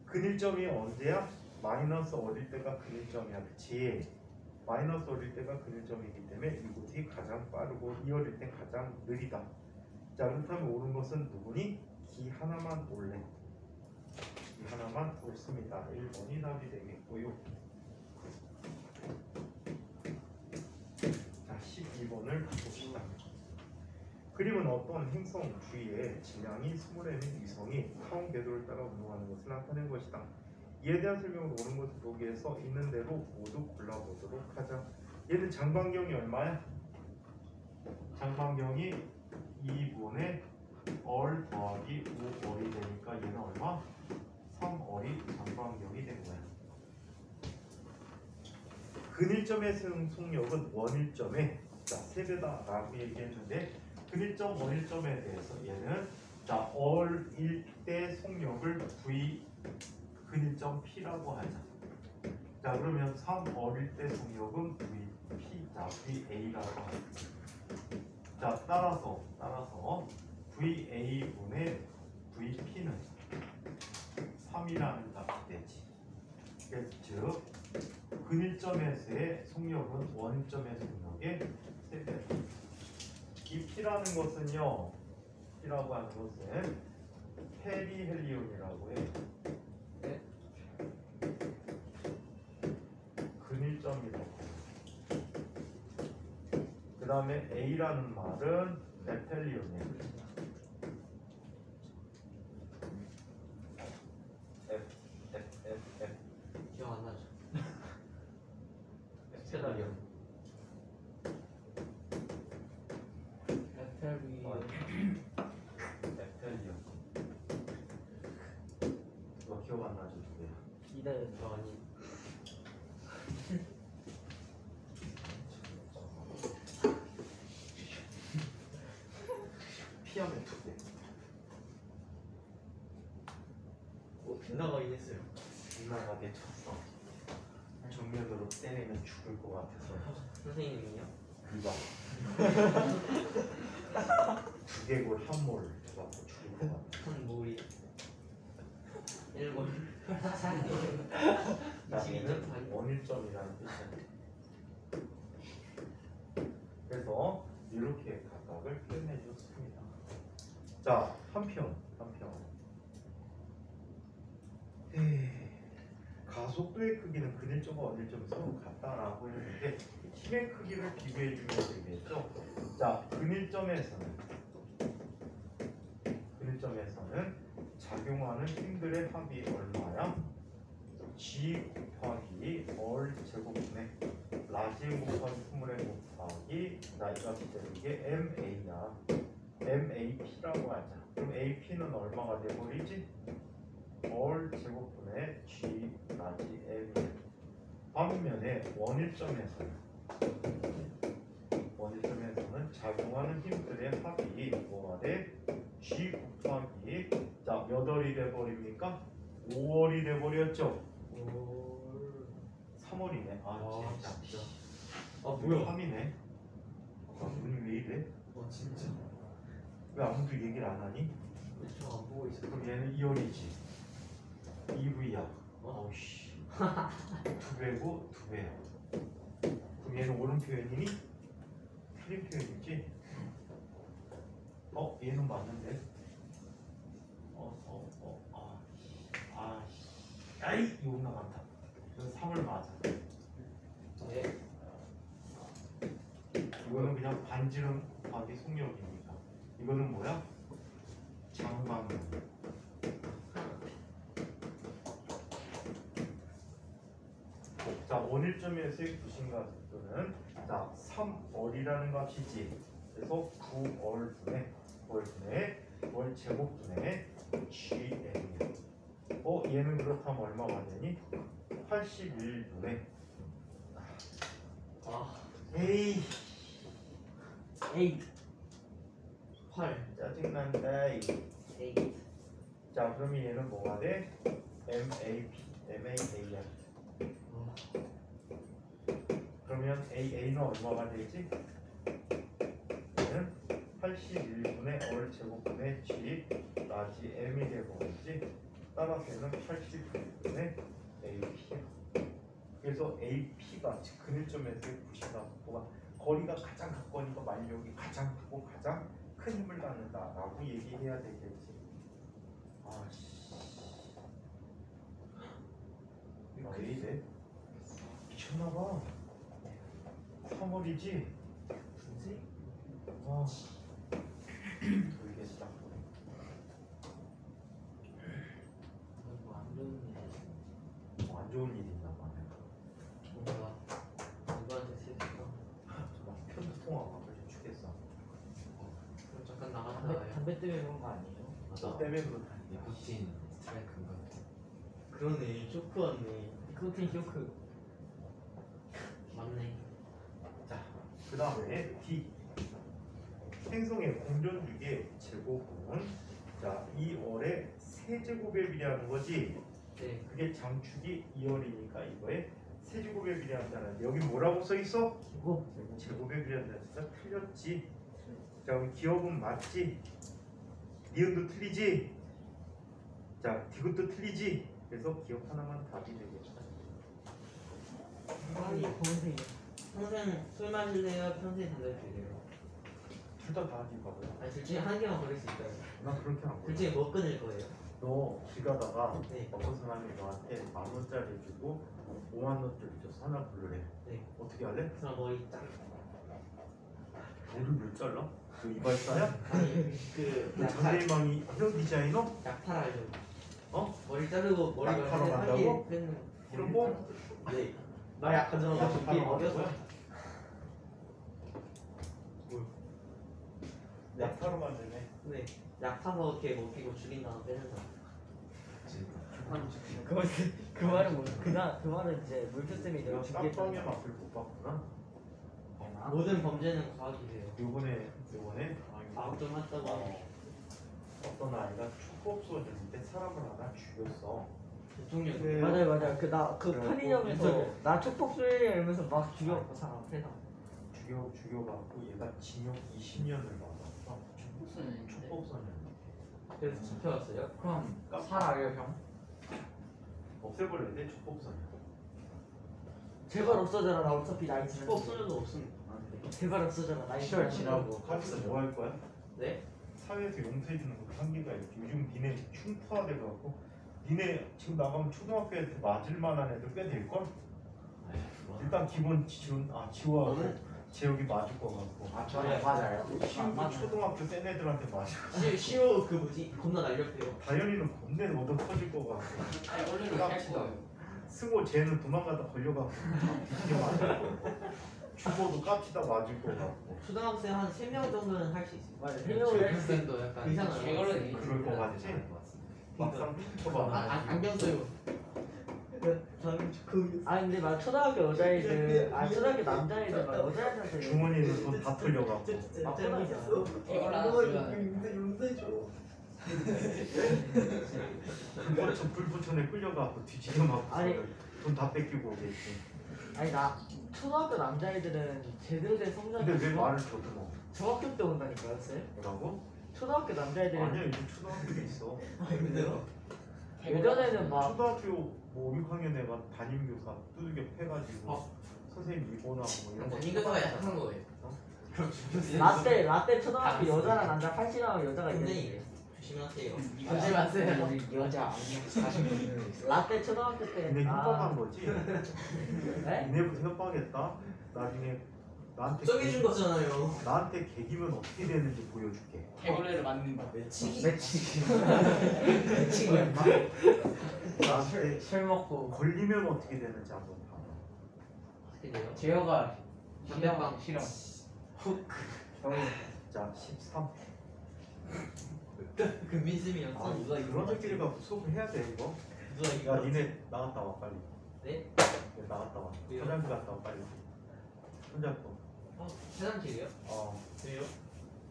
근일점이 언제야? 마이너스 어릴 때가 근일점이야. 그치? 마이너스 어릴 때가 근일점이기 때문에 이곳이 가장 빠르고 이 어릴 때 가장 느리다. 자 그렇다면 옳은 것은 누구니? 기 하나만 옳래. 기 하나만 옳습니다. 1번이 답이 되겠고요. 자 12번을 봅시다. 그림은 어떤 행성 주위에 질량이 20m인 위성이 타원 궤도를 따라 운동하는 것을 나타낸 것이다. 이에 대한 설명을 옳은 것을 보기 위해서 있는 대로 모두 골라보도록 하자. 얘는 장방경이 얼마야? 장방경이 2분의 얼 더하기 5얼이 되니까 얘는 얼마? 3얼이 장방경이 된 거야. 근일점의 속력은 원일점의 자 3배다 라고 얘기했는데 근일점 원일점에 대해서 얘는 자 얼일 때 속력을 V 근일점 P라고 하자. 자 그러면 3얼일 때 속력은 VP 자 VA라고 하자. 자 따라서 VA분의 VP는 3이라는 값이 되지. 그래서 즉 근일점에서의 속력은 원점의 속력의 3배다. 이 P라는 것은요, P라고 하는 것은 페리헬리온이라고 해. 네? 근일점이라고. 그 다음에 A라는 말은 에펠리온이에요. 기억 안 나죠? 에펠리온. 에펠리온. 너 기억 안 나죠, 두 개? 기다려. 저 아니. 피하면 두 개. 빗나가긴 했어요. 빗나가게 쳤어. 정면으로 때리면 죽을 것 같아서. 선생님이요? 이봐. 두개골 한 몰 갖고 죽을 것 같아. 한 몰이 1번. 얘는 원일점이라는 뜻이야. 그래서 이렇게 각각을 표현해 줬습니다. 자, 한편. 가속도의 크기는 근일점과 원일점이 서로 같다라고 했는데 힘의 크기를 비교해 주면 되겠죠. 자, 근일점에서는 작용하는 힘들의 합이 얼마야? G 곱하기 얼 제곱분의 라지 곱하기 스몰의 곱하기 나 이거 이게 MA야. MAP라고 하자. 그럼 AP는 얼마가 돼버리지? 얼 제곱분의 G 라지 M. 반면에 원일점에서는 작용하는 힘들의 합이 뭐가 돼? G 곱하기 자 몇 월이 돼버립니까? 5월이 돼버렸죠. 3월이네. 아 진짜. 아 뭐야? 3이네. 아 눈이 왜 이래? 진짜. 왜 아무도 얘기를 안 하니? 저안 보고 있어. 그럼 얘는 2월이지. 2V야. 어우씨. 2배고 2배야. 그럼 얘는 옳은 표현이니? 틀린 표현이지? 얘는 맞는데? 아이 이거 나간다. 이건 3을 맞아. 네. 이거는 그냥 반지름 곱하기 속력입니다. 이거는 뭐야? 장방면. 자, 원일점에서의 구심가속도는 자 3월이라는 값이지. 그래서 9월분의 월 제곱분의 GM이야. 얘는 그렇다면 얼마가 되니? 81분의 에이 8. 짜증난다. 8. 자, 그러면 얘는 뭐가 돼? MAP야. 그러면 AA는 얼마가 되지? 얘는 81분의 월 제곱분의 G 나지 M이 되버리지. 따라서 얘는 81분의 AP야. 그래서 AP가 즉 근일점에서의 구심가속도가 거리가 가장 가까우니까 만력이 가장 크고 가장 큰 힘을 갖는다라고 얘기해야 되겠지. 이거 왜 이래? 미쳤나봐. 3월이지? 분쇄? 모르겠다. 안 좋은 일이 있나 봐네. 뭔가 누구한테 슬프다. 정말 편도 통화가 그래서 죽겠어. 그럼 잠깐 나갔다 와요. 담배 때문에 그런 거 아니에요? 너 때문에 그렇다. 니코틴 스트라이크인가? 그러네. 쇼크 왔네. 니코틴 쇼크. 맞네. 자, 그 다음에 D. 행성의 공전주기의 제곱은 자 2월의 세제곱에 비례하는 거지. 네. 그게 장축이 2월이니까 이거에 세제곱에 비례한다는. 여기 뭐라고 써 있어? 제곱에 비례한다는. 진짜 틀렸지. 자, 그럼 기억은 맞지? 니은도 틀리지? 자, 디귿도 틀리지? 그래서 기억 하나만 답이 되겠다. 아니 검은색이야. 평생 술 마실래요? 평생 담배 피우래요? 둘 다 하지 봐봐요. 아니 둘 중에 한 개만 고를 수 있어요. 난 그렇게 안 둘 보여. 중에 뭐 끊을 거예요? 너길 가다가 네. 어떤 사람이 너한테 10,000원짜리 주고 50,000원짜리 줘서 하나 고르래. 네. 어떻게 할래? 그럼 머리 딱. 머리를 왜 잘라? 그 이발사야? 아니 그 그 약탈 전대망이 이런 디자이너? 약탈하려고. 어? 머리 자르고 머리 약탈하러 말고 간다고? 뺏는. 이런 거? 네. 나 약간 저런 거 준비 먹여서. 약타로 만드네. 네. 약 타서 이렇게 먹히고 죽인 다음 빼는 사람. 그 말은 뭐야? 그 말은 이제 물표쌤이 내가 내가 깜빵의 준비했던 맛을 못 봤구나. 모든 범죄는 과학이래요. 요번에 과학 좀 했다고 하고. 어떤 아이가 축구업소였는데 사람을 하나 죽였어. 대통령. 네. 맞아요. 그 그래갖고 편의점에서 인터뷰. 나 축복 쏠려 이러면서 막 죽여갖고 사람 세상. 죽여갖고 얘가 징역 20년을 받았어. 축복선이었는데. 그래서 잡혀갔어요. 그럼 살아요 형? 없애버려야 돼. 축복선이야. 제발 없어져라. 나 어차피 나이 지났는데. 없어져도 없습니다. 제발 없어져라. 나이 시월 지났는데. 지나고 가서 뭐 할 거야? 네? 사회에서 용서해주는 거 한계가 있지. 요즘 니네 흉터화돼갖고 니네 지금 나가면 초등학교 애들 맞을 만한 애들 꽤 될걸? 일단 기본 지호하고 재욱이 맞을 거 같고 저는 맞아요. 시우도 초등학교 센 애들한테 맞을 시오 그 뭐지? 겁나 날렵해요. 다현이는 겁내 얻어 터질 거 같고 아니 원래는 할 거예요. 승호 쟤는 도망가다 걸려갖고 뒤지게 맞을 거고 주보도 깝치다 맞을 거 같고 초등학생 한 3명 정도는 할 수 있어요. 맞아. 해명을 할수 있어. 쌤도 약간 이상하죠. 개걸레 그럴 거 같지? 막상 훔쳐봐 안경 써요. 저는 그 근데 막 초등학교 여자애들 초등학교 남자애들 막 여자애들한테 주머니에서 돈 다 털려갖고 막 끊어지잖아. 개걸레 하나 주면 불 붙여내 끌려갖고 뒤지게 맞고 아니. 돈 다 뺏기고 오겠지. 아니 나 초등학교 남자애들은 제대로 된 성적이 근데 왜 말을 더듬어? 중학교 때 온다니까요, 쌤? 뭐라고? 초등학교 남자애들은 아니야 이제 초등학교도 있어. 근데요? 예전에는 막 초등학교 뭐 6학년 애가 담임교사 두들겨 패가지고 선생님 입원하고 뭐 이런 거. 담임교사가 약한 거예요. 라떼 초등학교 여자랑 남자 팔찌랑 여자가 있는데 선생님 조심하세요. 조심하세요. 여자 안경 40분 있어. 라떼 초등학교 때 니네 협박한 거지? 네? 니네부터 협박했다. 나중에 나한테 걱정해준 거잖아요. 나한테 개기면 어떻게 되는지 보여줄게. 개걸레를 맞는 거. 매치기. 미치겠나? 나한테 술 먹고 걸리면 어떻게 되는지 한번 봐봐. 어떻게 돼요? 재혁아 담배빵. 싫어. 자 13. 금민쌤이 아 연상 누가 이런 적끼리 갖고 수업을 해야 돼 이거? 누가 야 이거 니네 나갔다 와 빨리. 네? 네, 나갔다 와. 왜요? 화장실 갔다 와 빨리. 혼자서. 화장실이요? 왜요?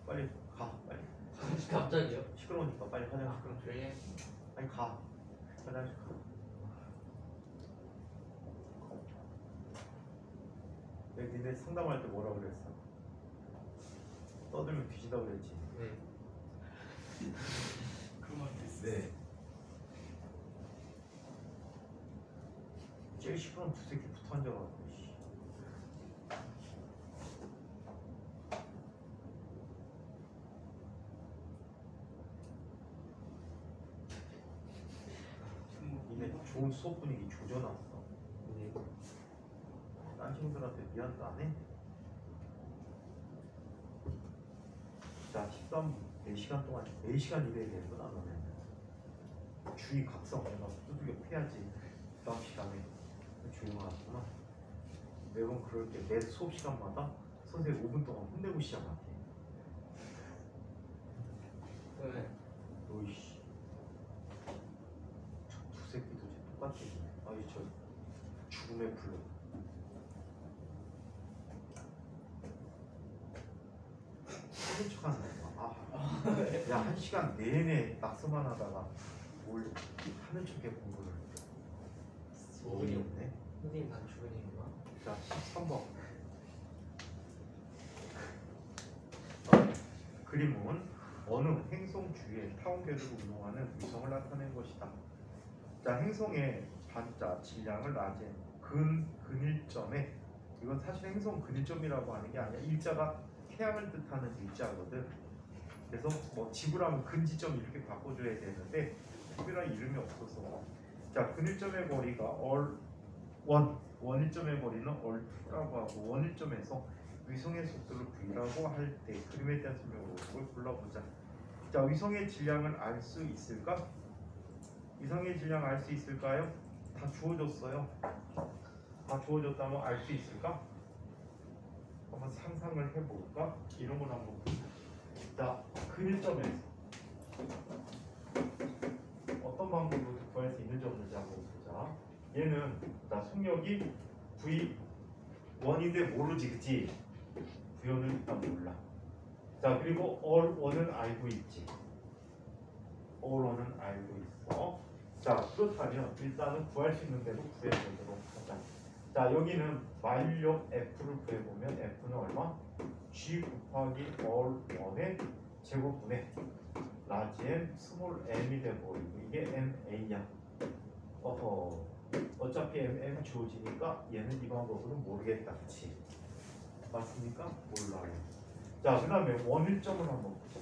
빨리 가 빨리. 갑자기요? 시끄러우니까 빨리 화장실. 그럼 조용히 해. 아니 가. 화장실 가. 내가 니네 상담할 때 뭐라 그랬어? 떠들면 뒤지다 그랬지. 네. 그만 됐어. 네. 제일 시끄러운 두 새끼 붙어 앉아가지고. 씨. 니네 좋은 수업 분위기 조져놨어. 네. 딴 친구들한테 미안도 안 해? 자, 13분 4시간 동안 4시간 일해야 되는구나 너네. 주의 각성 내가 두들겨 패야지. 그 다음 시간에 조용하구나. 매번 그럴 때 매 수업 시간마다 선생님 5분 동안 혼내고 시작할게. 왜? 너이씨 두 새끼도 쟤 똑같게 지내. 아이 저 죽음의 불로. 속인 척하는 거야. 야 1시간 내내 낙서만 하다가 뭘 하는 척해 공부를. 어이 없네. 선생님 반 주변이구나. 자 13번. 그림은 어느 행성 주위에 타원궤도로 운동하는 위성을 나타낸 것이다. 자, 행성의 반자 질량을 낮은 근일점에, 이건 사실 행성 근일점이라고 하는 게 아니라 일자가 태양을 뜻하는 일자거든. 그래서 뭐 지구라면 근지점 이렇게 바꿔줘야 되는데 특별한 이름이 없어서. 자, 근일점의 거리가 원일점의 거리는 얼2라고 하고, 원일점에서 위성의 속도를 v라고 할 때 그림에 대한 설명으로 그걸 골라보자. 자, 위성의 질량을 알 수 있을까? 위성의 질량 알 수 있을까요? 다 주어졌어요. 다 주어졌다면 알 수 있을까? 한번 상상을 해볼까? 이런 걸 한번 보자. 자, 근일점에서 어떤 방법으로 구할 수 있는지 없는지 한번 보자. 얘는 자, 속력이 V1인데 모르지, 그치? V1은 일단 몰라. 자, 그리고 all1은 알고 있지. all1은 알고 있어. 자, 그렇다면 일단은 구할 수 있는 대로 구해보도록 하자. 자, 여기는 마일력 F를 구해보면 F는 얼마? G 곱하기 all1의 제곱분의 라지 m 스몰 m이 돼버리고, 이게 MA야. 어차피 m 주어지니까 얘는 이 방법으로는 모르겠다, 그치? 맞습니까? 몰라요. 자, 그 다음에 원일점을 한번 보자.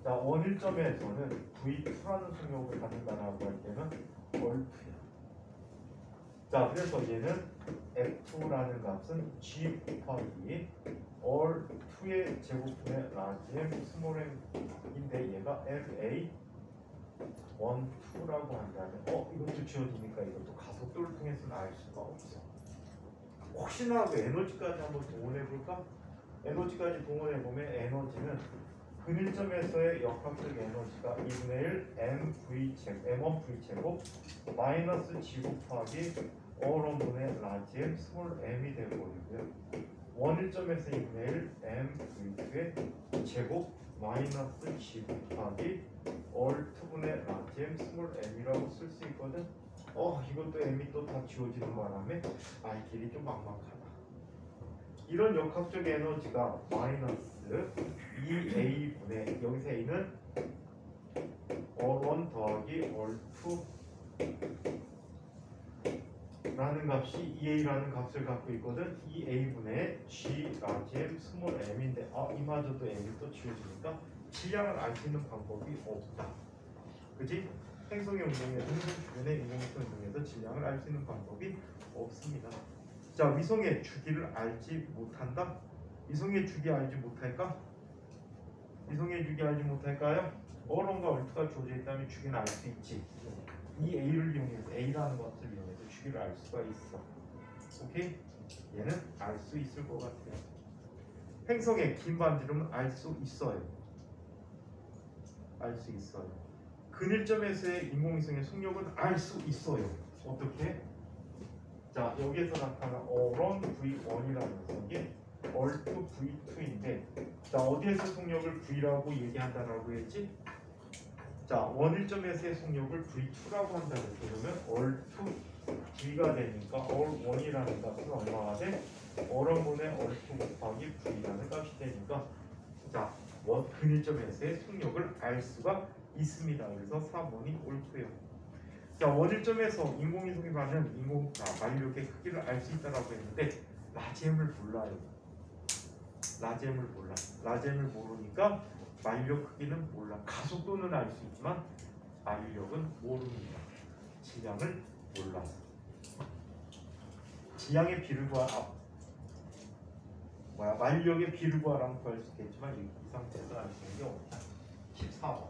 자, 원일점에서는 V2라는 속력을 가진다라고 할 때는 얼2야. 자, 그래서 얘는 F2라는 값은 G 곱하기 얼2의 제곱분의 라지 m 스몰 m인데 얘가 MA 1, 2라고 한다면 이것도 지워지니까 이것도 가속도를 통해서는 알 수가 없어. 혹시나 하고 에너지까지 한번 동원해볼까? 에너지까지 동원해보면 에너지는 근일점에서의 역학적 에너지가 2분의 1 mv 제곱 m1v 제곱 마이너스 g 곱하기 얼원분의 라지 m 스몰 m이 되어버리고요. 원일점에서 2분의 1 mv2의 제곱 마이너스 G 곱하기 얼투분의 라지엠 스몰 m이라고 쓸 수 있거든. 이것도 m이 또 다 지워지는 바람에 이 길이 좀 막막하다. 이런 역학적 에너지가 마이너스 2a분의 여기서 a는 얼1 더하기 얼2 라는 값이 2a라는 값을 갖고 있거든. 2a분의 g 라지엠 스몰 m인데 이마저도 m이 또 지워지니까 질량을 알 수 있는 방법이 없다. 그지? 행성의 운동에서 행성 주변의 인공위성 운동에서 질량을 알 수 있는 방법이 없습니다. 자, 위성의 주기를 알지 못한다. 위성의 주기 알지 못할까? 위성의 주기 알지 못할까요? 얼음과 얼투가 주어져 있다면 주기는 알 수 있지. 이 a를 이용해서 a라는 것을 이용해서 주기를 알 수가 있어. 오케이? 얘는 알 수 있을 것 같아요. 행성의 긴 반지름은 알 수 있어요. 알 수 있어요. 근일점에서의 인공위성의 속력은 알 수 있어요. 어떻게? 자, 여기에서 나타난 얼원 V1이라는 녀석이 얼2 V2인데, 자, 어디에서 속력을 V라고 얘기한다라고 했지? 자, 원일점에서의 속력을 V2라고 한다고 했죠. 그러면 얼2 V가 되니까 얼1이라는 값은 얼마가 돼? 얼원분의 얼2 곱하기 V라는 값이 되니까, 자, 근일점에서의 속력을 알 수가 있습니다. 그래서 4번이 옳고요. 자, 원일점에서 인공위성이 받는 만력의 크기를 알 수 있다라고 했는데 라지엠을 몰라요. 라지엠을 몰라. 라지엠을 모르니까 만력 크기는 몰라. 가속도는 알 수 있지만 만력은 모릅니다. 질량을 몰라서. 질량의 비를 만력의 비를 구하라면 구할 수 있겠지만 이 상태에서 알 수 있는 게 없다. 14번.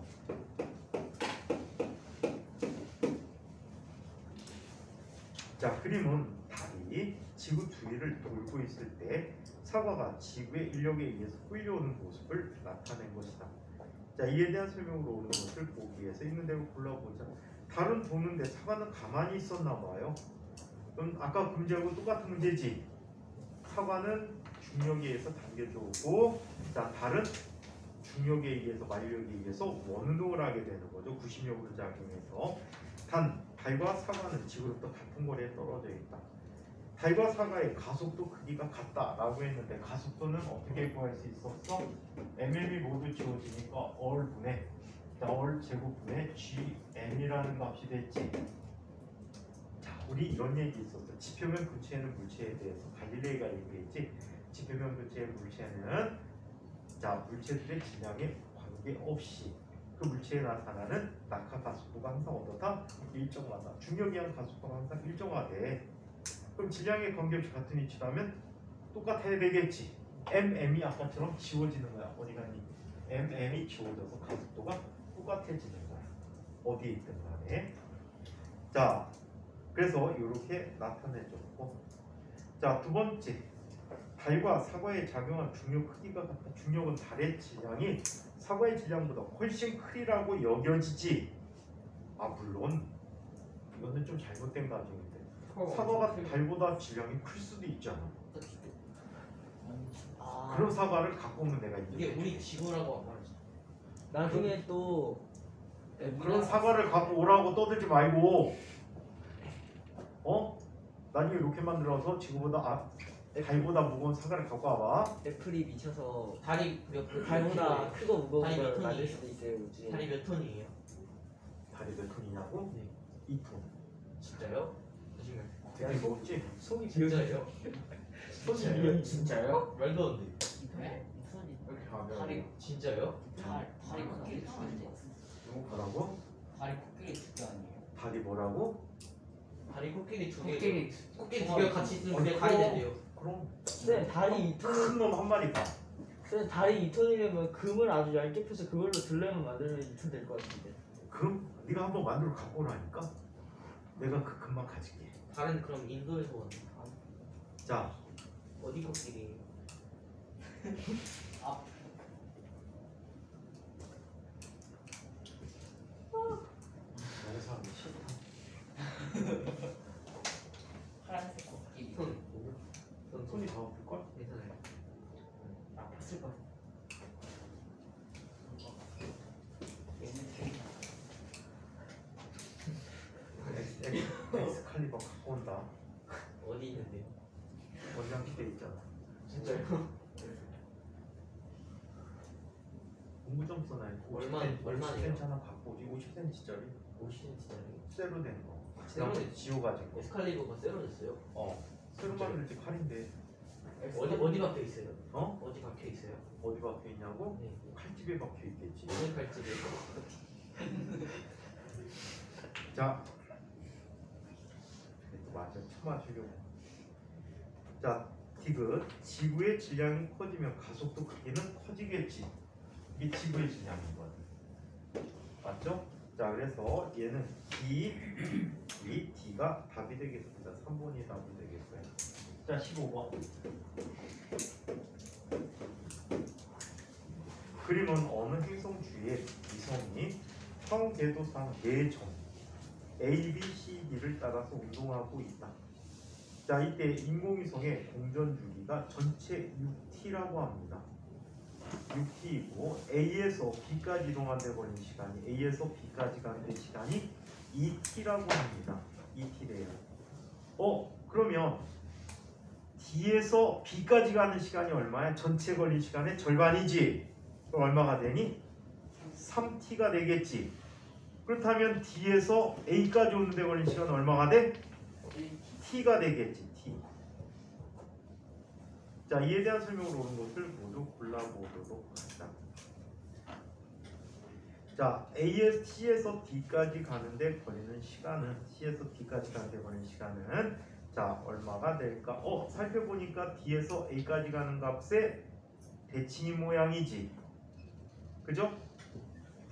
자, 그림은 달이 지구 주위를 돌고 있을 때 사과가 지구의 인력에 의해서 끌려오는 모습을 나타낸 것이다. 자, 이에 대한 설명으로 오는 것을 보기 위해서 있는 대로 골라보자. 달은 도는데 사과는 가만히 있었나 봐요. 그럼 아까 문제하고 똑같은 문제지. 사과는 중력에 의해서 당겨져 오고, 자, 달은 중력에 의해서 만력에 의해서 원운동을 하게 되는 거죠. 구심력으로 작용해서. 단 달과 사과는 지구로부터 같은 거리에 떨어져 있다. 달과 사과의 가속도 크기가 같다라고 했는데 가속도는 어떻게 구할 수 있었어? mm이 모두 지워지니까 얼분의 얼 제곱분의 gm이라는 값이 됐지. 자, 우리 이런 얘기 있었어. 지표면 근처에는 물체에 대해서 갈릴레이가 얘기했지. 지표면 근처의 물체는 자, 물체들의 질량에 관계없이 그 물체에 나타나는 낙하 가속도가 항상 어떻다? 일정하다. 중력에 의한 가속도가 항상 일정하대. 그럼 질량의 관계없이 같은 위치라면 똑같아야 되겠지. mm이 아까처럼 지워지는 거야. 어디 갔니? mm이 지워져서 가속도가 똑같아지는 거야. 어디에 있든 간에. 자, 그래서 이렇게 나타내줬고, 자, 두 번째, 달과 사과에 작용한 중력 크기가 같다. 중력은 달의 질량이 사과의 질량보다 훨씬 크리라고 여겨지지. 물론 이거는 좀 잘못된 가정인데 사과가 달보다 질량이 클 수도 있잖아. 그런 사과를 갖고 오면 내가 이게 인정해. 우리 지구라고 안 말하지. 나중에 또 그런 사과를 갖고 오라고 떠들지 말고, 나중에 이렇게 만들어서 지구보다 달보다 무거운 사과를 갖고 와봐. 애플이 미쳐서 달이 달보다 크고 무거운 달이 몇 걸 만들 톤이에요? 수도 있어요. 우주에. 달이 몇 톤이에요? 달이 몇 톤이냐고? 네. 2톤. 진짜요? 거짓말. 되게 먹었지? 속이 진짜예요? 진짜요? 진짜요? 말도 안 돼. 네? 무슨 왜 이렇게 가벼워? 다리 진짜요? 다리 코끼리 두개 뭐라고? 다리 코끼리 두개 아니에요? 달이 뭐라고? 다리 코끼리 두 개. 코끼리 코끼리 두 개 같이 있으면 아니, 그게 달이 그럼- 된대요. 그럼 쌤 달이 2톤 큰 놈 한 마리 봐. 쌤 달이 2톤이려면 금을 아주 얇게 펴서 그걸로 둘레만 만들면 2톤 될 것 같은데. 그럼 네가 한번 만들어 갖고 오라니까. 내가 그 금방 가질게. 달은 그럼 인도에서 온 자, 어디 코끼리예요? 너무 사람이 싫다. 파란색 코끼리 손. 손이 더 아플걸? 괜찮아요. 아팠을 것 빨리 막 갖고 온다. 어디 있는데요? 원장 기대 있잖아. 진짜요? 공부 좀 써놔요. 얼마네요? 50cm 하나 갖고 오지. 50cm짜리 50cm짜리? 쇠로 된 거. 쇠로 지워가지고. 에스칼리버가 쇠로 됐어요? 쇠로 만들지 칼인데 어디 박혀 있어요? 어? 어디 박혀 있어요? 어디 박혀 있냐고? 네. 칼집에 박혀 있겠지. 어느 칼집에? 자, 또 맞아 쳐맞으려고. 자, 디귿. 지구의 질량이 커지면 가속도 크기는 커지겠지. 이게 지구의 질량인 거야. 맞죠? 자, 그래서 얘는 D, 이 D가 답이 되겠습니다. 3번이 답이 되겠고요. 자, 15번. 그림은 어느 행성 주위에 위성이 평궤도상 4점 A, B, C, D를 따라서 운동하고 있다. 자, 이때 인공위성의 공전 주기가 전체 6T라고 합니다. 6T이고 A에서 B까지 이동하는데 걸린 시간이 A에서 B까지 가는데 시간이 2T라고 합니다. 2T래요. 그러면 D에서 B까지 가는 시간이 얼마야? 전체 걸린 시간의 절반이지. 그럼 얼마가 되니? 3T가 되겠지. 그렇다면 D에서 A까지 오는데 걸린 시간은 얼마가 돼? T가 되겠지. T. 자, 이에 대한 설명으로 오는 것을 모두 골라보도록 하자. 자, A에서 C에서 D까지 가는데 걸리는 시간은 C에서 D까지 가는데 걸리는 시간은 자, 얼마가 될까? 살펴보니까 D에서 A까지 가는 값의 대칭인 모양이지. 그죠?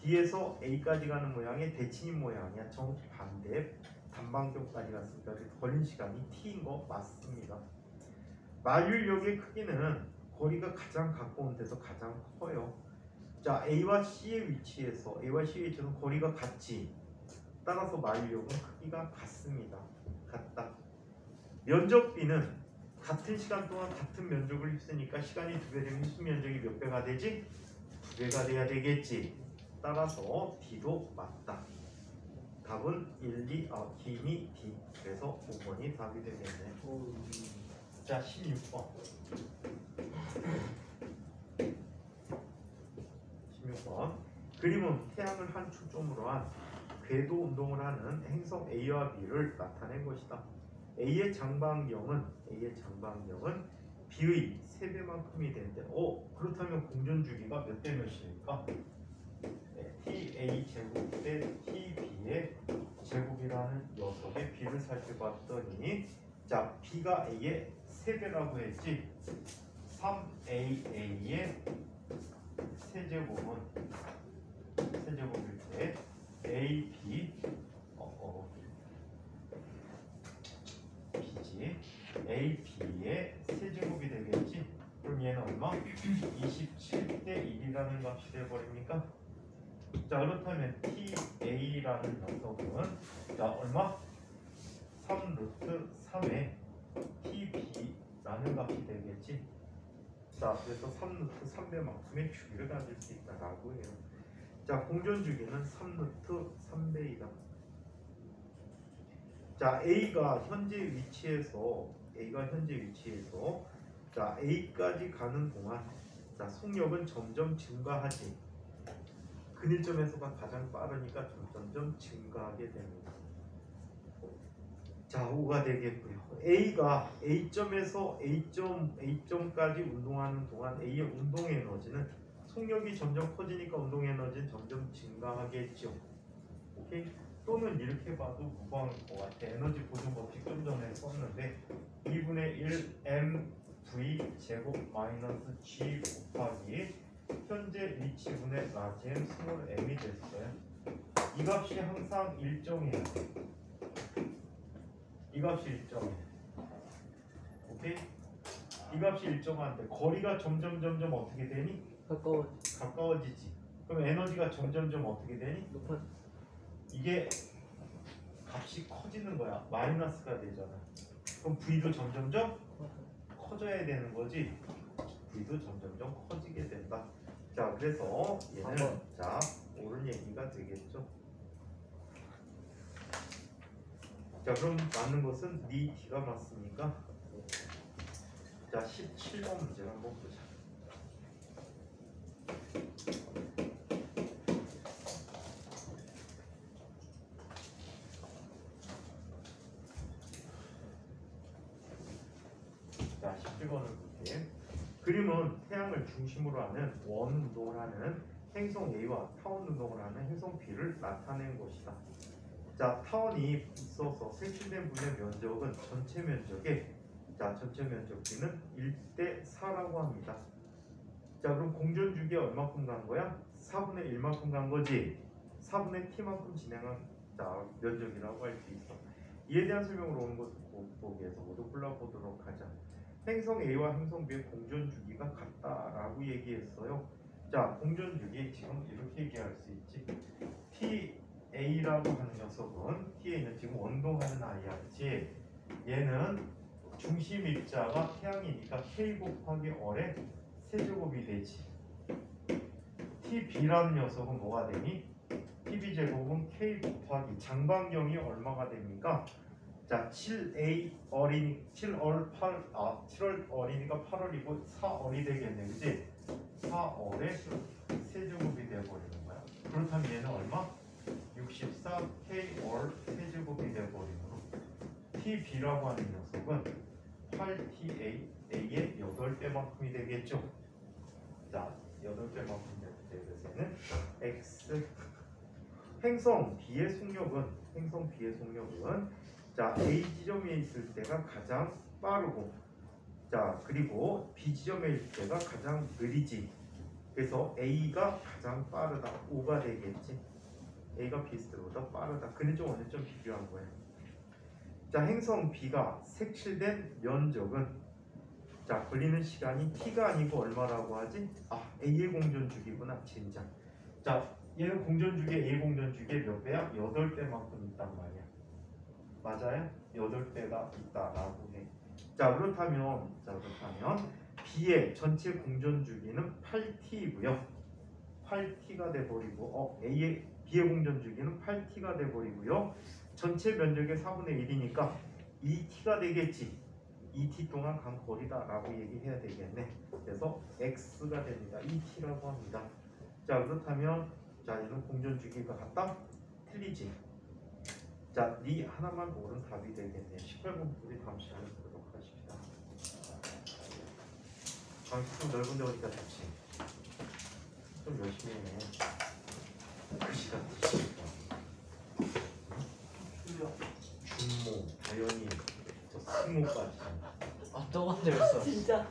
D에서 A까지 가는 모양의 대칭인 모양이야. 정반대 단방경까지 갔으니까 걸린 시간이 T인 거 맞습니다. 만율력의 크기는 거리가 가장 가까운 데서 가장 커요. 자, A와 C의 위치에서 A와 C의 위치는 거리가 같지. 따라서 만율력은 크기가 같습니다. 같다. 면적 B는 같은 시간 동안 같은 면적을 휩쓰니까 시간이 2배 되면 휩쓴 면적이 몇 배가 되지? 2배가 돼야 되겠지. 따라서 D도 맞다. 답은 1, 2, D니 D. 그래서 5번이 답이 되겠네. 자, 16번. 16번. 그림은 태양을 한 초점으로 한 궤도 운동을 하는 행성 A와 B를 나타낸 것이다. A의 장방경은 B의 3배만큼이 되는데 그렇다면 공전 주기가 몇 대 몇입니까? TA 제곱 대 TB의 제곱이라는 녀석의 B를 살펴봤더니 자, B가 A의 3배라고 했지. 3AA의 세제곱일 때 AB B지. AB의 세제곱이 되겠지. 그럼 얘는 얼마? 27대 1이라는 값이 되어버립니까? 자, 그렇다면 TA라는 녀석은 자, 얼마? 3루트 3의 TB라는 값이 되겠지. 자, 그래서 3루트 3배만큼의 주기를 가질 수 있다라고 해요. 자, 공전 주기는 3루트 3배이다. 자, A가 현재 위치에서 자, A까지 가는 동안 자, 속력은 점점 증가하지. 근일점에서가 가장 빠르니까 점점 증가하게 됩니다. 자, 5가 되겠고요. A가 A점에서 A점까지 운동하는 동안 A의 운동 에너지는 속력이 점점 커지니까 운동 에너지는 점점 증가하겠죠. 오케이? 또는 이렇게 봐도 무방할 것 같아. 에너지 보존 법칙 좀 전에 썼는데 2분의 1 mv 제곱 마이너스 g 곱하기 현재 위치분의 라지 m 스몰 m이 됐어요. 이 값이 항상 일정해요. 이 값이 일정해. 오케이? 이 값이 일정한데 거리가 점점 어떻게 되니? 가까워지지. 그럼 에너지가 점점 어떻게 되니? 이게 값이 커지는 거야. 마이너스가 되잖아. 그럼 V도 점점 커져야 되는 거지. V도 점점 커지게 된다. 자, 그래서 얘는 자, 옳은 얘기가 되겠죠. 자 그럼 맞는 것은 니 T가 맞습니까? 자 17번 문제 한번 보자. 자 17번을 볼게. 그림은 태양을 중심으로 하는 원 운동을 하는 행성 A와 타원 운동을 하는 행성 B를 나타낸 것이다. 자 타원이 있어서 색칠된 분의 면적은 전체 면적의 전체 면적 B는 1대 4라고 합니다. 자 그럼 공전주기에 얼마큼 간 거야? 4분의 1만큼 간 거지. 4분의 T만큼 진행한 면적이라고 할 수 있어. 이에 대한 설명을 오는 것 보기 위해서 모두 골라보도록 하자. 행성 A와 행성 B의 공전주기가 같다라고 얘기했어요. 자 공전주기 지금 이렇게 얘기할 수 있지. TA라고 하는 녀석은 TA는 지금 원동하는 아이야, 그렇지? 얘는 중심 입자가 태양이니까 K 곱하기 R의 세제곱이 되지. TB라는 녀석은 뭐가 되니? TB 제곱은 K 곱하기 장반경이 얼마가 됩니까? 자 7A 어린이 7월 어린이가 8월이고 4월이 되겠네, 그치? 4월의 세제곱이 되어버리는 거야. 그렇다면 얘는 얼마? 64K 월 세제곱이 되어버리므로 TB라고 하는 녀석은 8TA의 8배만큼이 되겠죠. 자 8배만큼 되는 X. 행성 B의 속력은 자 A 지점에 있을 때가 가장 빠르고 자 그리고 B 지점에 있을 때가 가장 느리지. 그래서 A가 가장 빠르다. 5가 되겠지. A가 B보다 빠르다. 근해점 원해점 비교한 거예요. 자 행성 B가 색칠된 면적은 자 걸리는 시간이 T가 아니고 얼마라고 하지? A의 공전주기구나. 진짜. 자 얘는 공전주기 A 공전주기의 몇 배야? 8배만큼 있단 말이야. 맞아요? 8배가 있다라고 해. 자 그렇다면 B의 전체 공전주기는 8T이고요. 8T가 돼버리고 B의 공전주기는 8T가 돼버리고요. 전체 면적의 4분의 1이니까 2T가 되겠지. 2T 동안 간 거리다라고 얘기해야 되겠네. 그래서 X가 됩니다. 2T라고 합니다. 자 그렇다면 자 얘는 공전주기가 같다? 틀리지. 자, 니 하나만 옳은 답이 되겠네. 18번 우리 다음 시간에 보도록 하십시다. 방식 좀 넓은데 어디가 좋지? 좀 열심히 해. 그 시간 드시니까. 준모, 다현이, 저 승모까지. 또 만들었어. 진짜